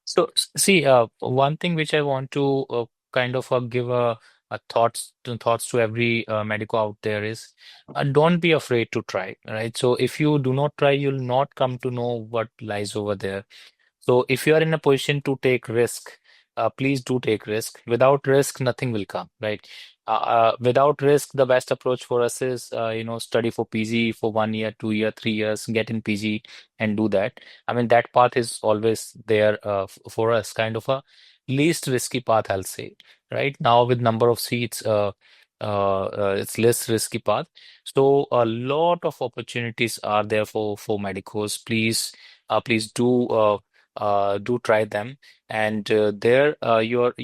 So, see, one thing which I want to kind of give a thoughts to every medico out there is, don't be afraid to try, right? So, if you do not try, you'll not come to know what lies over there. So if you are in a position to take risk, please do take risk. Without risk, nothing will come, right? Without risk, the best approach for us is, study for PG for 1 year, 2 year, 3 years, get in PG and do that. I mean, that path is always there for us, kind of a least risky path, I'll say. Right now, with number of seats, it's less risky path. So a lot of opportunities are there for medicos. Please please do try them. And there, your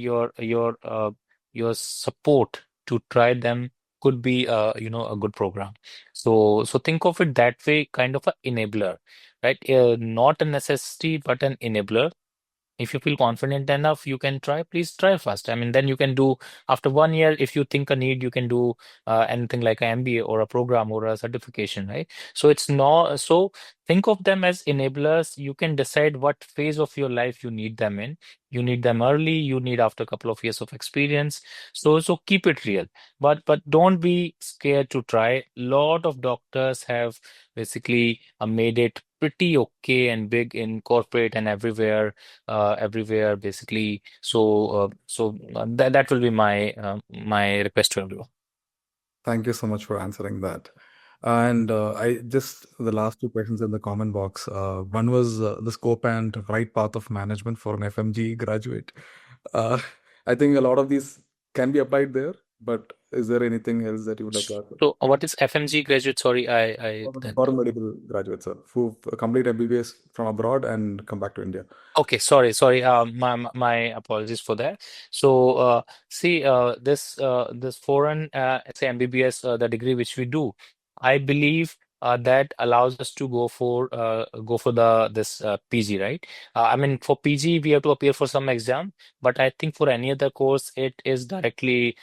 support to try them could be a good program. So think of it that way, kind of a enabler, right? Not a necessity, but an enabler. If you feel confident enough, you can try, please try first. I mean, then you can do after 1 year, if you think a need, you can do anything like an MBA or a program or a certification, right? So it's not, so think of them as enablers. You can decide what phase of your life you need them in. You need them early, you need after a couple of years of experience. So keep it real, but don't be scared to try. Lot of doctors have basically made it pretty okay and big in corporate and everywhere basically. So that will be my request to everyone. Thank you so much for answering that. And I just the last two questions in the comment box. One was the scope and right path of management for an FMG graduate. Uh, I think a lot of these can be applied there, but is there anything else that you would like to add? So what is FMG graduate? Sorry, I that. Foreign medical graduates, sir, who complete MBBS from abroad and come back to India. Okay, sorry. My apologies for that. So, see, this foreign, say MBBS, the degree which we do, I believe that allows us to go for the this PG, right? I mean, for PG we have to appear for some exam, but I think for any other course, it directly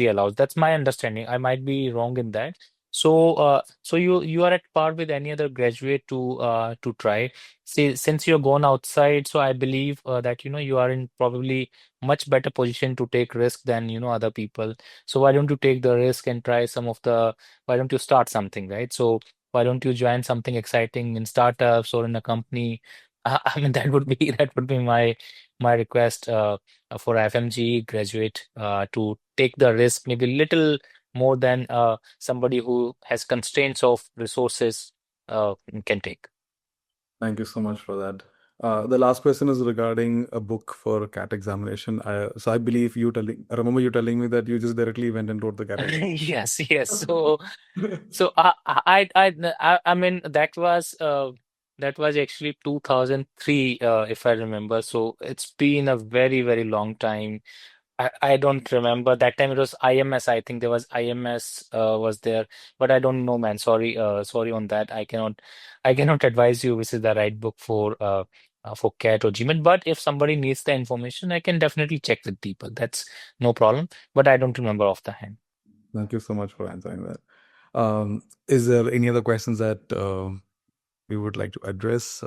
allows. That's my understanding. I might be wrong in that. So you are at par with any other graduate to try. See, since you're gone outside, so I believe that you are in probably much better position to take risk than other people. So why don't you take the risk and try some of the? Why don't you start something, right? So why don't you join something exciting in startups or in a company? I mean, that would be my request for FMG graduate to take the risk, maybe little more than somebody who has constraints of resources can take. Thank you so much for that. The last question is regarding a book for CAT examination. So I believe I remember you telling me that you just directly went and wrote the CAT Yes, yes. So, exam. so I mean that was actually 2003, if I remember. So it's been a very, very long time. I don't remember that time. It was IMS. I think there was IMS was there, but I don't know, man. Sorry on that. I cannot advise you which is the right book for CAT or GMAT. But if somebody needs the information, I can definitely check with people. That's no problem. But I don't remember off the hand. Thank you so much for answering that. Is there any other questions that we would like to address?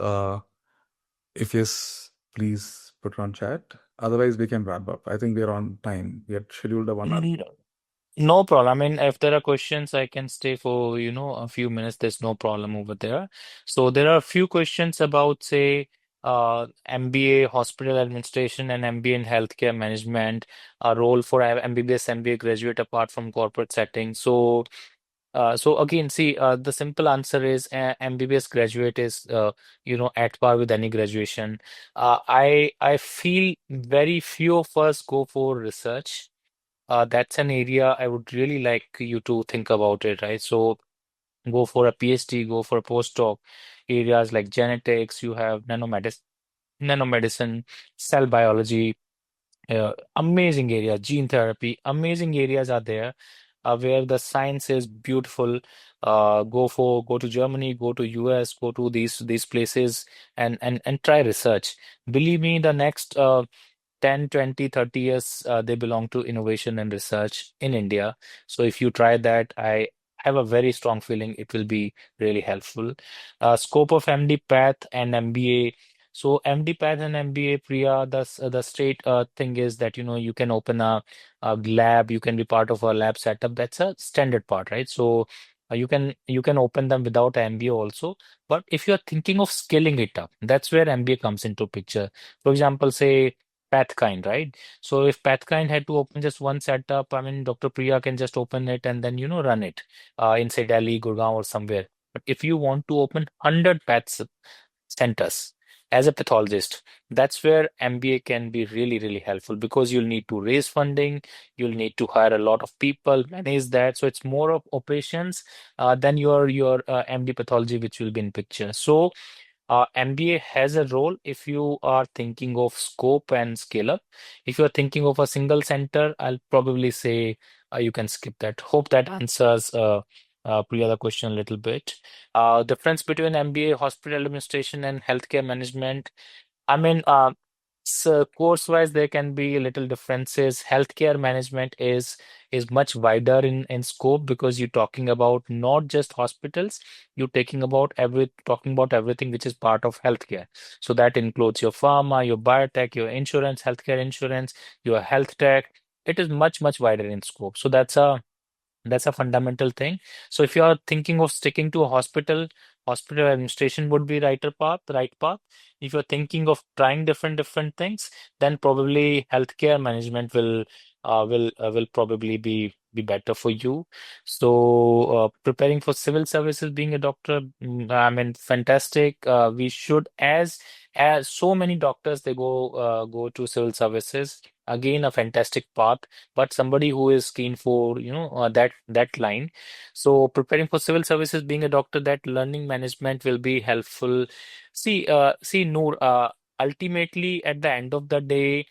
If yes, please put it on chat. Otherwise, we can wrap up. I think we're on time. We had scheduled a 1 hour. Mm, No problem. I mean, if there are questions, I can stay for, a few minutes. There's no problem over there. So there are a few questions about, say, MBA hospital administration and MBA in healthcare management, a role for MBBS, MBA graduate apart from corporate setting. So again, see, the simple answer is MBBS graduate is, at par with any graduation. I feel very few of us go for research. That's an area I would really like you to think about it, right? So go for a PhD, go for a postdoc. Areas like genetics, you have nanomedicine, cell biology, amazing area, gene therapy, amazing areas are there where the science is beautiful. Go to Germany, go to US, go to these places and try research. Believe me, the next 10, 20, 30 years, they belong to innovation and research in India. So if you try that, I have a very strong feeling it will be really helpful. Scope of MD path and MBA. So MD path and MBA, Priya, the straight thing is that you can open a lab, you can be part of a lab setup. That's a standard part, right? So you can open them without MBA also. But if you're thinking of scaling it up, that's where MBA comes into picture. For example, say Pathkind, right? So if Pathkind had to open just one setup, I mean, Dr. Priya can just open it and then, run it in, say, Delhi, Gurgaon, or somewhere. But if you want to open 100 paths centers as a pathologist, that's where MBA can be really, really helpful because you'll need to raise funding, you'll need to hire a lot of people, manage that. So it's more of operations than your MD pathology, which will be in picture. So MBA has a role if you are thinking of scope and scale up. If you're thinking of a single center, I'll probably say you can skip that. Hope that answers Priya the question a little bit. Difference between MBA, hospital administration, and healthcare management. I mean, so course-wise, there can be little differences. Healthcare management is much wider in scope because you're talking about not just hospitals, you're talking about everything which is part of healthcare. So that includes your pharma, your biotech, your insurance, healthcare insurance, your health tech. It is much wider in scope. So that's a fundamental thing. So if you are thinking of sticking to a hospital administration would be right path. If you're thinking of trying different things, then probably healthcare management will probably be better for you. So preparing for civil services, being a doctor, I mean, fantastic. We should, as so many doctors, they go to civil services. Again, a fantastic path, but somebody who is keen for that line. So preparing for civil services, being a doctor, that learning management will be helpful. See Noor, ultimately at the end of the day,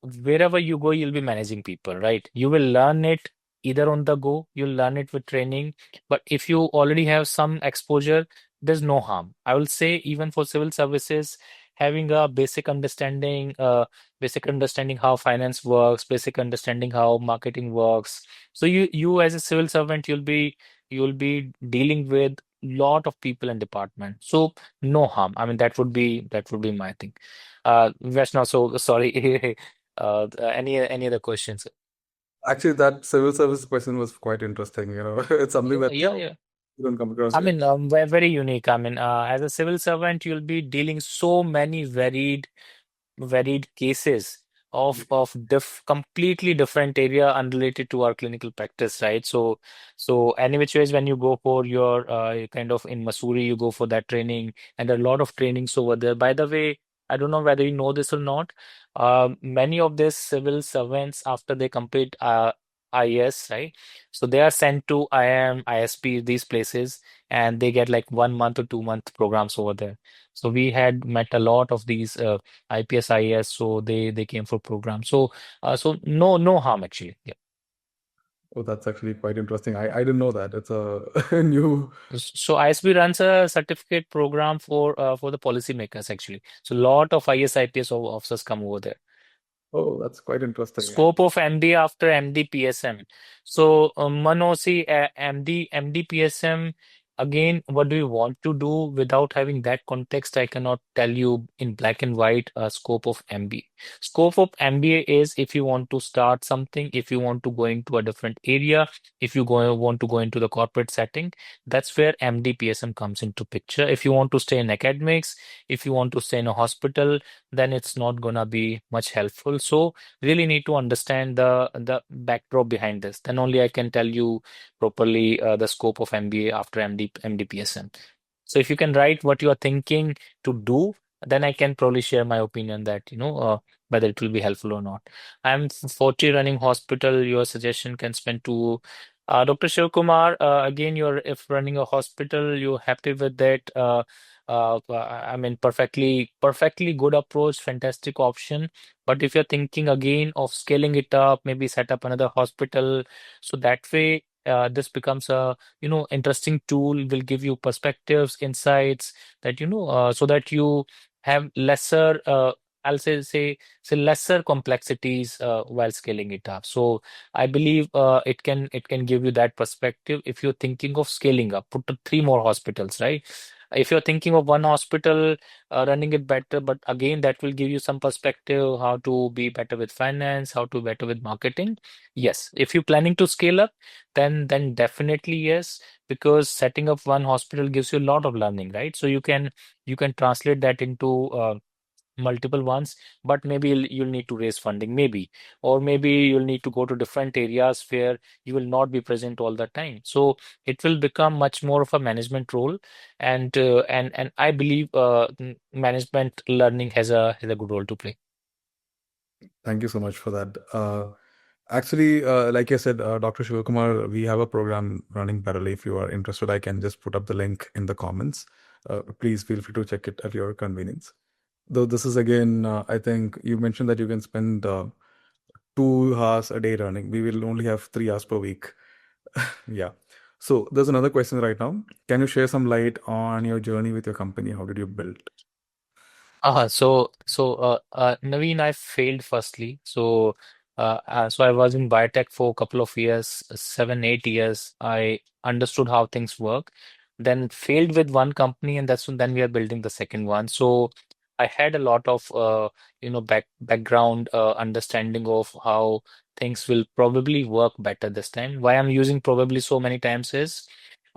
wherever you go, you'll be managing people, right? You will learn it either on the go, you'll learn it with training. But if you already have some exposure, there's no harm. I will say even for civil services, having a basic understanding how finance works, basic understanding how marketing works. So you as a civil servant, you'll be dealing with lot of people and department. So no harm. I mean, that would be my thing. Vaishnav, so sorry. Any other questions? Actually, that civil service question was quite interesting. It's something that Yeah, yeah. you don't come across. I mean, very unique. I mean, as a civil servant, you'll be dealing so many varied cases of completely different area unrelated to our clinical practice, right? So any which ways when you go for your kind of in Missouri, you go for that training, and there are a lot of trainings over there. By the way, I don't know whether you know this or not. Many of these civil servants, after they complete IAS, right? So they are sent to IIM, ISP, these places, and they get like 1 month or 2 month programs over there. So we had met a lot of these IPS, IAS, so they came for programs. So no harm actually. Yeah. Oh, that's actually quite interesting. I didn't know that. It's a new. So ISB runs a certificate program for the policymakers actually. So a lot of IS, IPS officers come over there. Oh, that's quite interesting. Scope of MD after MD PSM. So, Manosi, MD PSM, again, what do you want to do without having that context? I cannot tell you in black and white scope of MBA. Scope of MBA is if you want to start something, if you want to go into a different area, if you want to go into the corporate setting, that's where MD PSM comes into picture. If you want to stay in academics, if you want to stay in a hospital, then it's not gonna be much helpful. So really need to understand the backdrop behind this. Then only I can tell you properly the scope of MBA after MDPSM. So if you can write what you are thinking to do, then I can probably share my opinion that whether it will be helpful or not. I'm 40 running hospital. Your suggestion can spend to Dr. Shiv Kumar. Again, you're if running a hospital, you're happy with that. I mean, perfectly good approach, fantastic option. But if you're thinking again of scaling it up, maybe set up another hospital, so that way this becomes a interesting tool, will give you perspectives, insights that so that you have lesser I'll say lesser complexities while scaling it up. So I believe it can give you that perspective if you're thinking of scaling up, put three more hospitals, right? If you're thinking of one hospital, running it better, but again, that will give you some perspective how to be better with finance, how to better with marketing. Yes, if you're planning to scale up, then definitely yes, because setting up one hospital gives you a lot of learning, right? So you can translate that into multiple ones, but maybe you'll need to raise funding, maybe, or maybe you'll need to go to different areas where you will not be present all the time. So it will become much more of a management role, and I believe management learning has a good role to play. Thank you so much for that. Actually, like I said, Dr. Shivakumar, we have a program running parallel. If you are interested, I can just put up the link in the comments. Please feel free to check it at your convenience. Though this is again, I think you mentioned that you can spend 2 hours a day running. We will only have 3 hours per week. Yeah. So there's another question right now. Can you share some light on your journey with your company? How did you build? Naveen, I failed firstly. So I was in biotech for a couple of years, 7, 8 years. I understood how things work, then failed with one company, and that's when then we are building the second one. So I had a lot of background understanding of how things will probably work better this time. Why I'm using probably so many times is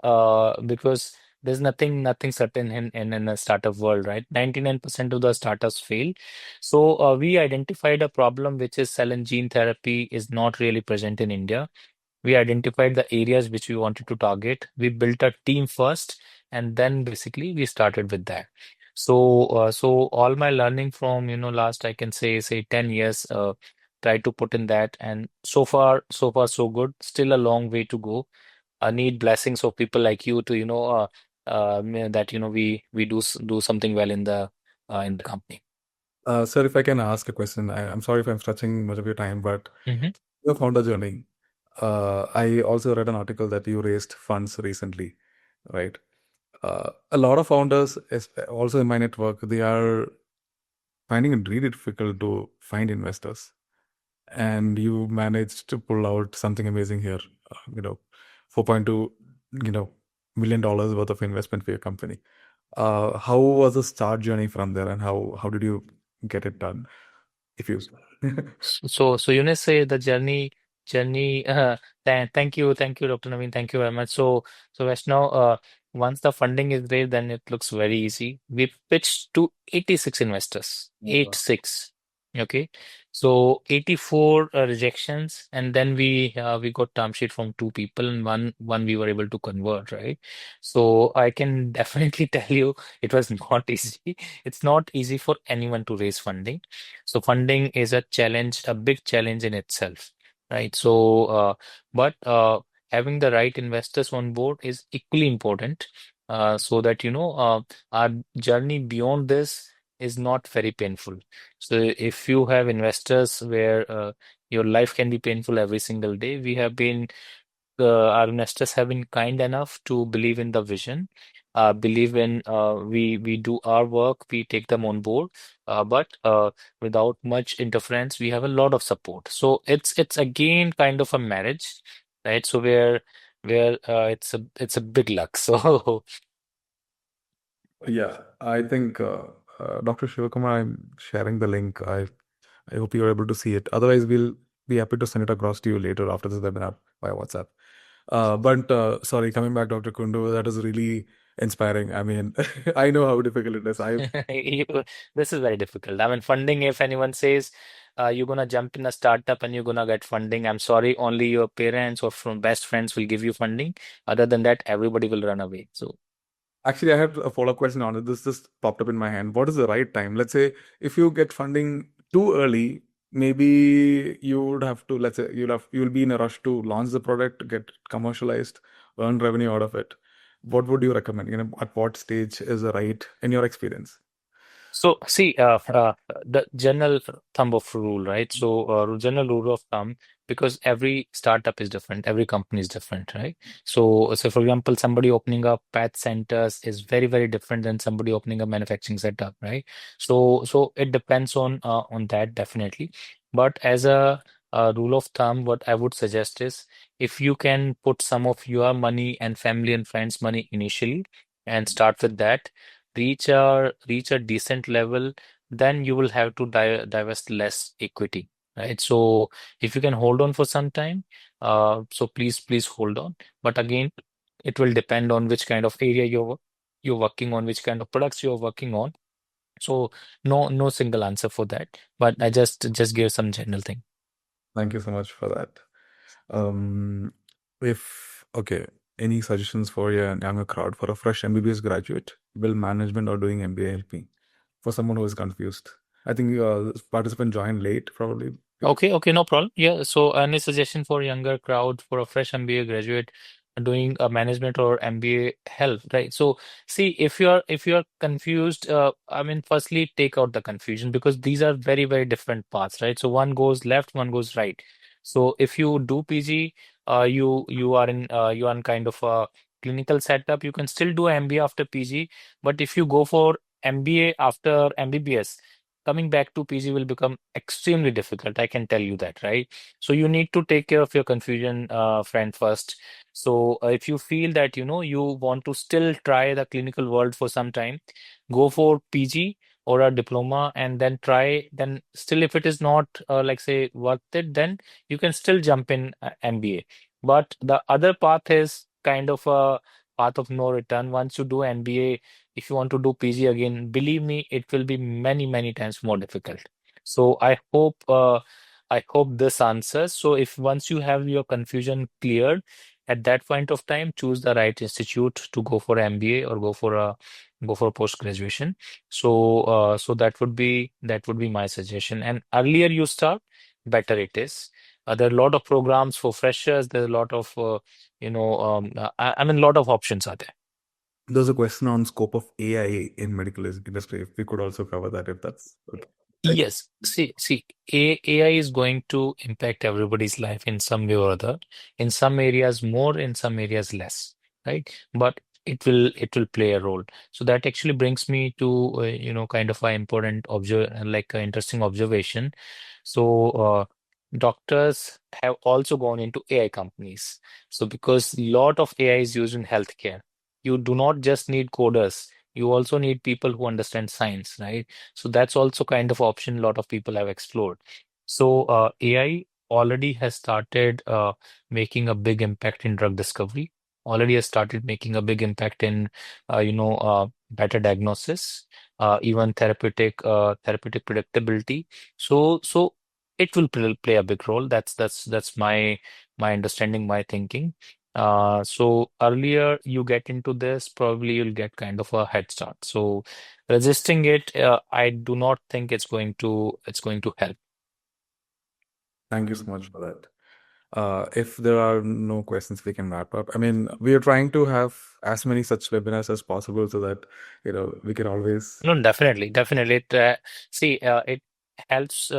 because there's nothing certain in a startup world, right? 99% of the startups fail. So we identified a problem which is cell and gene therapy is not really present in India. We identified the areas which we wanted to target. We built a team first, and then basically we started with that. So all my learning from, last I can say 10 years, try to put in that, and so far so good. Still a long way to go. I need blessings of people like you to that we do something well in the company. Sir, if I can ask a question, I'm sorry if I'm stretching much of your time, but Hmm. your founder journey. I also read an article that you raised funds recently, right? A lot of founders, also in my network, they are finding it really difficult to find investors. And you managed to pull out something amazing here. 4.2, million dollars worth of investment for your company. How was the start journey from there, and how did you get it done? If you So Eunice say the journey. Thank you, Dr. Naveen. Thank you very much. So Vaishnav, once the funding is there, then it looks very easy. We pitched to 86 investors, Uh, 86. Okay, so 84 rejections, and then we got term sheet from two people, and one we were able to convert, right? So I can definitely tell you it was not easy. It's not easy for anyone to raise funding. So funding is a challenge, a big challenge in itself, right? But having the right investors on board is equally important, so that our journey beyond this is not very painful. So if you have investors where your life can be painful every single day, we have been our investors have been kind enough to believe in the vision, believe in we do our work, we take them on board, but without much interference, we have a lot of support. So it's again kind of a marriage, right? So where it's a big luck. So yeah, I think Dr. Shivakumar, I'm sharing the link. I hope you're able to see it. Otherwise, we'll be happy to send it across to you later after this webinar via WhatsApp. But sorry, coming back, Dr. Kundu, that is really inspiring. I mean, I know how difficult it is. you- this is very difficult. I mean, funding, if anyone says you're gonna jump in a startup and you're gonna get funding, I'm sorry, only your parents or from best friends will give you funding. Other than that, everybody will run away. So Actually, I have a follow-up question on it. This just popped up in my hand. What is the right time? Let's say if you get funding too early, maybe you would have to, let's say you'll be in a rush to launch the product, get commercialized, earn revenue out of it. What would you recommend? At what stage is the right in your experience? So, see, the general thumb of rule, right? So, general rule of thumb, because every startup is different, every company is different, right? So for example, somebody opening up path centers is very, very different than somebody opening a manufacturing setup, right? So it depends on that definitely. But as a rule of thumb, what I would suggest is if you can put some of your money and family and friends' money initially and start with that reach a decent level, then you will have to divest less equity, right? So if you can hold on for some time, so please hold on. But again, it will depend on which kind of area you're working on, which kind of products you're working on. So no single answer for that, but I just give some general thing. Thank you so much for that. Um, if okay, any suggestions for a younger crowd for a fresh MBBS graduate, will management or doing MBA help me? For someone who is confused, I think participant joined late probably. Okay, no problem. Yeah, so any suggestion for younger crowd for a fresh MBA graduate? doing a management or MBA help, right? So see, if you're confused, I mean, firstly take out the confusion because these are very, very different paths, right? So one goes left, one goes right. So if you do PG, you are in kind of a clinical setup. You can still do MBA after PG, but if you go for MBA after MBBS, coming back to PG will become extremely difficult. I can tell you that, right? So you need to take care of your confusion, friend, first. So if you feel that you want to still try the clinical world for some time, go for PG or a diploma and then try. Then still, if it is not like say worth it, then you can still jump in MBA. But the other path is kind of a path of no return. Once you do MBA, if you want to do PG again, believe me, it will be many, many times more difficult. So I hope this answers. So if once you have your confusion cleared, at that point of time, choose the right institute to go for MBA or go for post graduation. So so that would be my suggestion. And earlier you start, better it is. There are a lot of programs for freshers. There's a lot of I mean, a lot of options are there. There's a question on scope of AI in medical industry. If we could also cover that, if that's okay. Right. Yes, AI is going to impact everybody's life in some way or other. In some areas more, in some areas less, right? But it will play a role. So that actually brings me to kind of an important like an interesting observation. So doctors have also gone into AI companies. So because a lot of AI is used in healthcare, you do not just need coders. You also need people who understand science, right? So that's also kind of option a lot of people have explored. So AI already has started making a big impact in drug discovery. Already has started making a big impact in better diagnosis, even therapeutic predictability. So it will play a big role. That's my understanding, my thinking. So earlier you get into this, probably you'll get kind of a head start. So resisting it, I do not think it's going to help. Thank you so much for that. If there are no questions, we can wrap up. I mean, we are trying to have as many such webinars as possible so that, we can always. No, definitely, definitely. It helps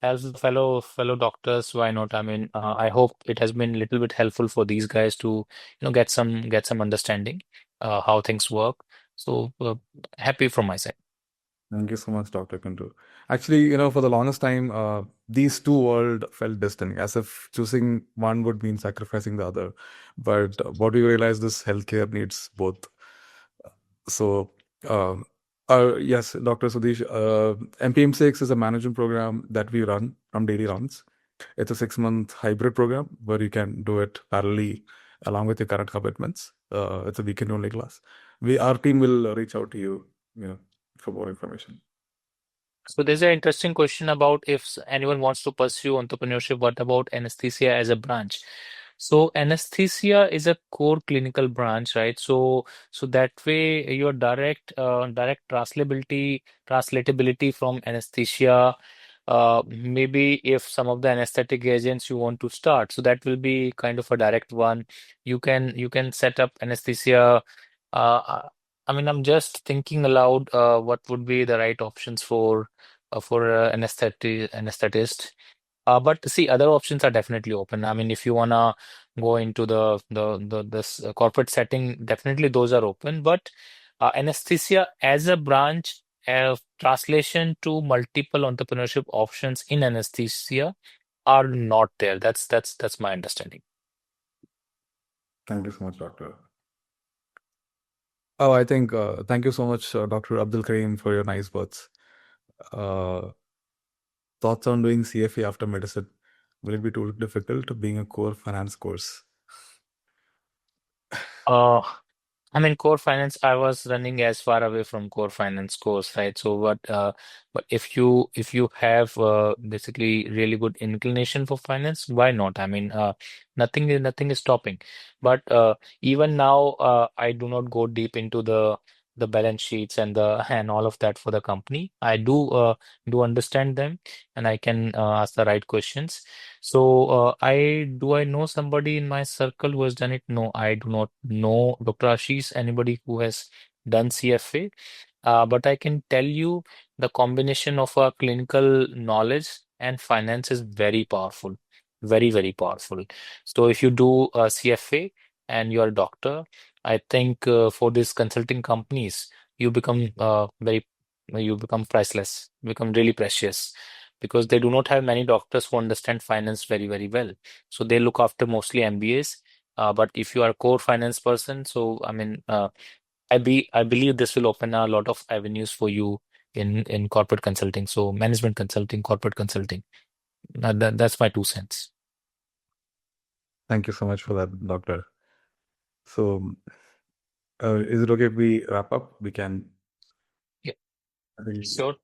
helps the fellow doctors. Why not? I mean, I hope it has been a little bit helpful for these guys to get some understanding how things work. So happy from my side. Thank you so much, Dr. Kundu. Actually, for the longest time, these two worlds felt distant, as if choosing one would mean sacrificing the other. But what we realized is healthcare needs both. So, uh, yes, Dr. Sudesh, MPM6 is a management program that we run from daily runs. It's a 6-month hybrid program where you can do it parallelly along with your current commitments. It's a weekend only class. Our team will reach out to you, for more information. So there's an interesting question about if anyone wants to pursue entrepreneurship, what about anesthesia as a branch? So anesthesia is a core clinical branch, right? So that way your direct translatability from anesthesia, maybe if some of the anesthetic agents you want to start, so that will be kind of a direct one. You can set up anesthesia. Uh, I mean, I'm just thinking aloud, what would be the right options for anesthetist. But see, other options are definitely open. I mean, if you wanna go into the this corporate setting, definitely those are open. But anesthesia as a branch, translation to multiple entrepreneurship options in anesthesia are not there. That's my understanding. Thank you so much, Doctor. Oh, I think, thank you so much, Dr. Abdul Karim, for your nice words. Uh, Thoughts on doing CFA after medicine? Will it be too difficult being a core finance course? Uh, I mean, core finance, I was running as far away from core finance course, right? So but if you have basically really good inclination for finance, why not? I mean, nothing is stopping. But even now, I do not go deep into the balance sheets and the and all of that for the company. I do understand them, and I can ask the right questions. So I know somebody in my circle who has done it? No, I do not know Dr. Ashish, anybody who has done CFA. But I can tell you the combination of a clinical knowledge and finance is very powerful, very, very powerful. So if you do a CFA and you're a doctor, I think for these consulting companies, you become you become priceless, become really precious because they do not have many doctors who understand finance very, very well. So they look after mostly MBAs. But if you are a core finance person, so I mean, I believe this will open a lot of avenues for you in corporate consulting. So management consulting, corporate consulting. That's my 2 cents. Thank you so much for that, doctor. So, is it okay if we wrap up? We can. Yeah, I think sure.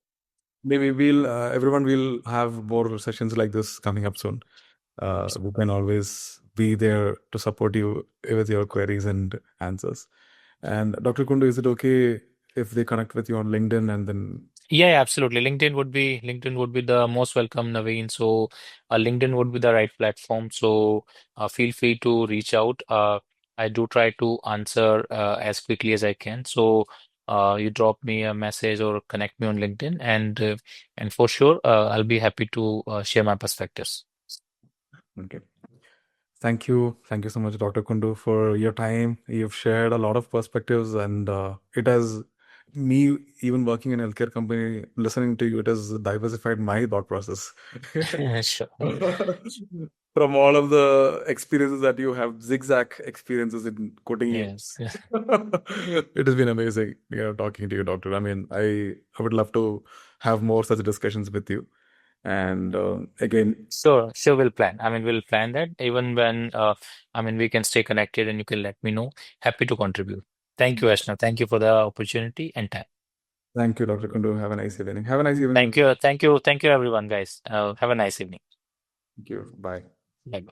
maybe we'll everyone will have more sessions like this coming up soon. We can always be there to support you with your queries and answers. And Dr. Kundu, is it okay if they connect with you on LinkedIn and then? Yeah, absolutely. LinkedIn would be the most welcome, Naveen. So, LinkedIn would be the right platform. So, feel free to reach out. I do try to answer as quickly as I can. So, you drop me a message or connect me on LinkedIn, and for sure, I'll be happy to share my perspectives. Okay. Thank you so much, Dr. Kundu, for your time. You've shared a lot of perspectives, and it has me even working in a healthcare company. Listening to you, it has diversified my thought process. Sure. From all of the experiences that you have, zigzag experiences in quoting you. Yes. It has been amazing, talking to you, Doctor. I mean, I would love to have more such discussions with you. And again, Sure, we'll plan. I mean, we'll plan that even when, I mean, we can stay connected and you can let me know. Happy to contribute. Thank you, Ashna. Thank you for the opportunity and time. thank you, Dr. Kundu. Have a nice evening. Have a nice evening. Thank you, everyone, guys. Have a nice evening. Thank you. Bye. Bye.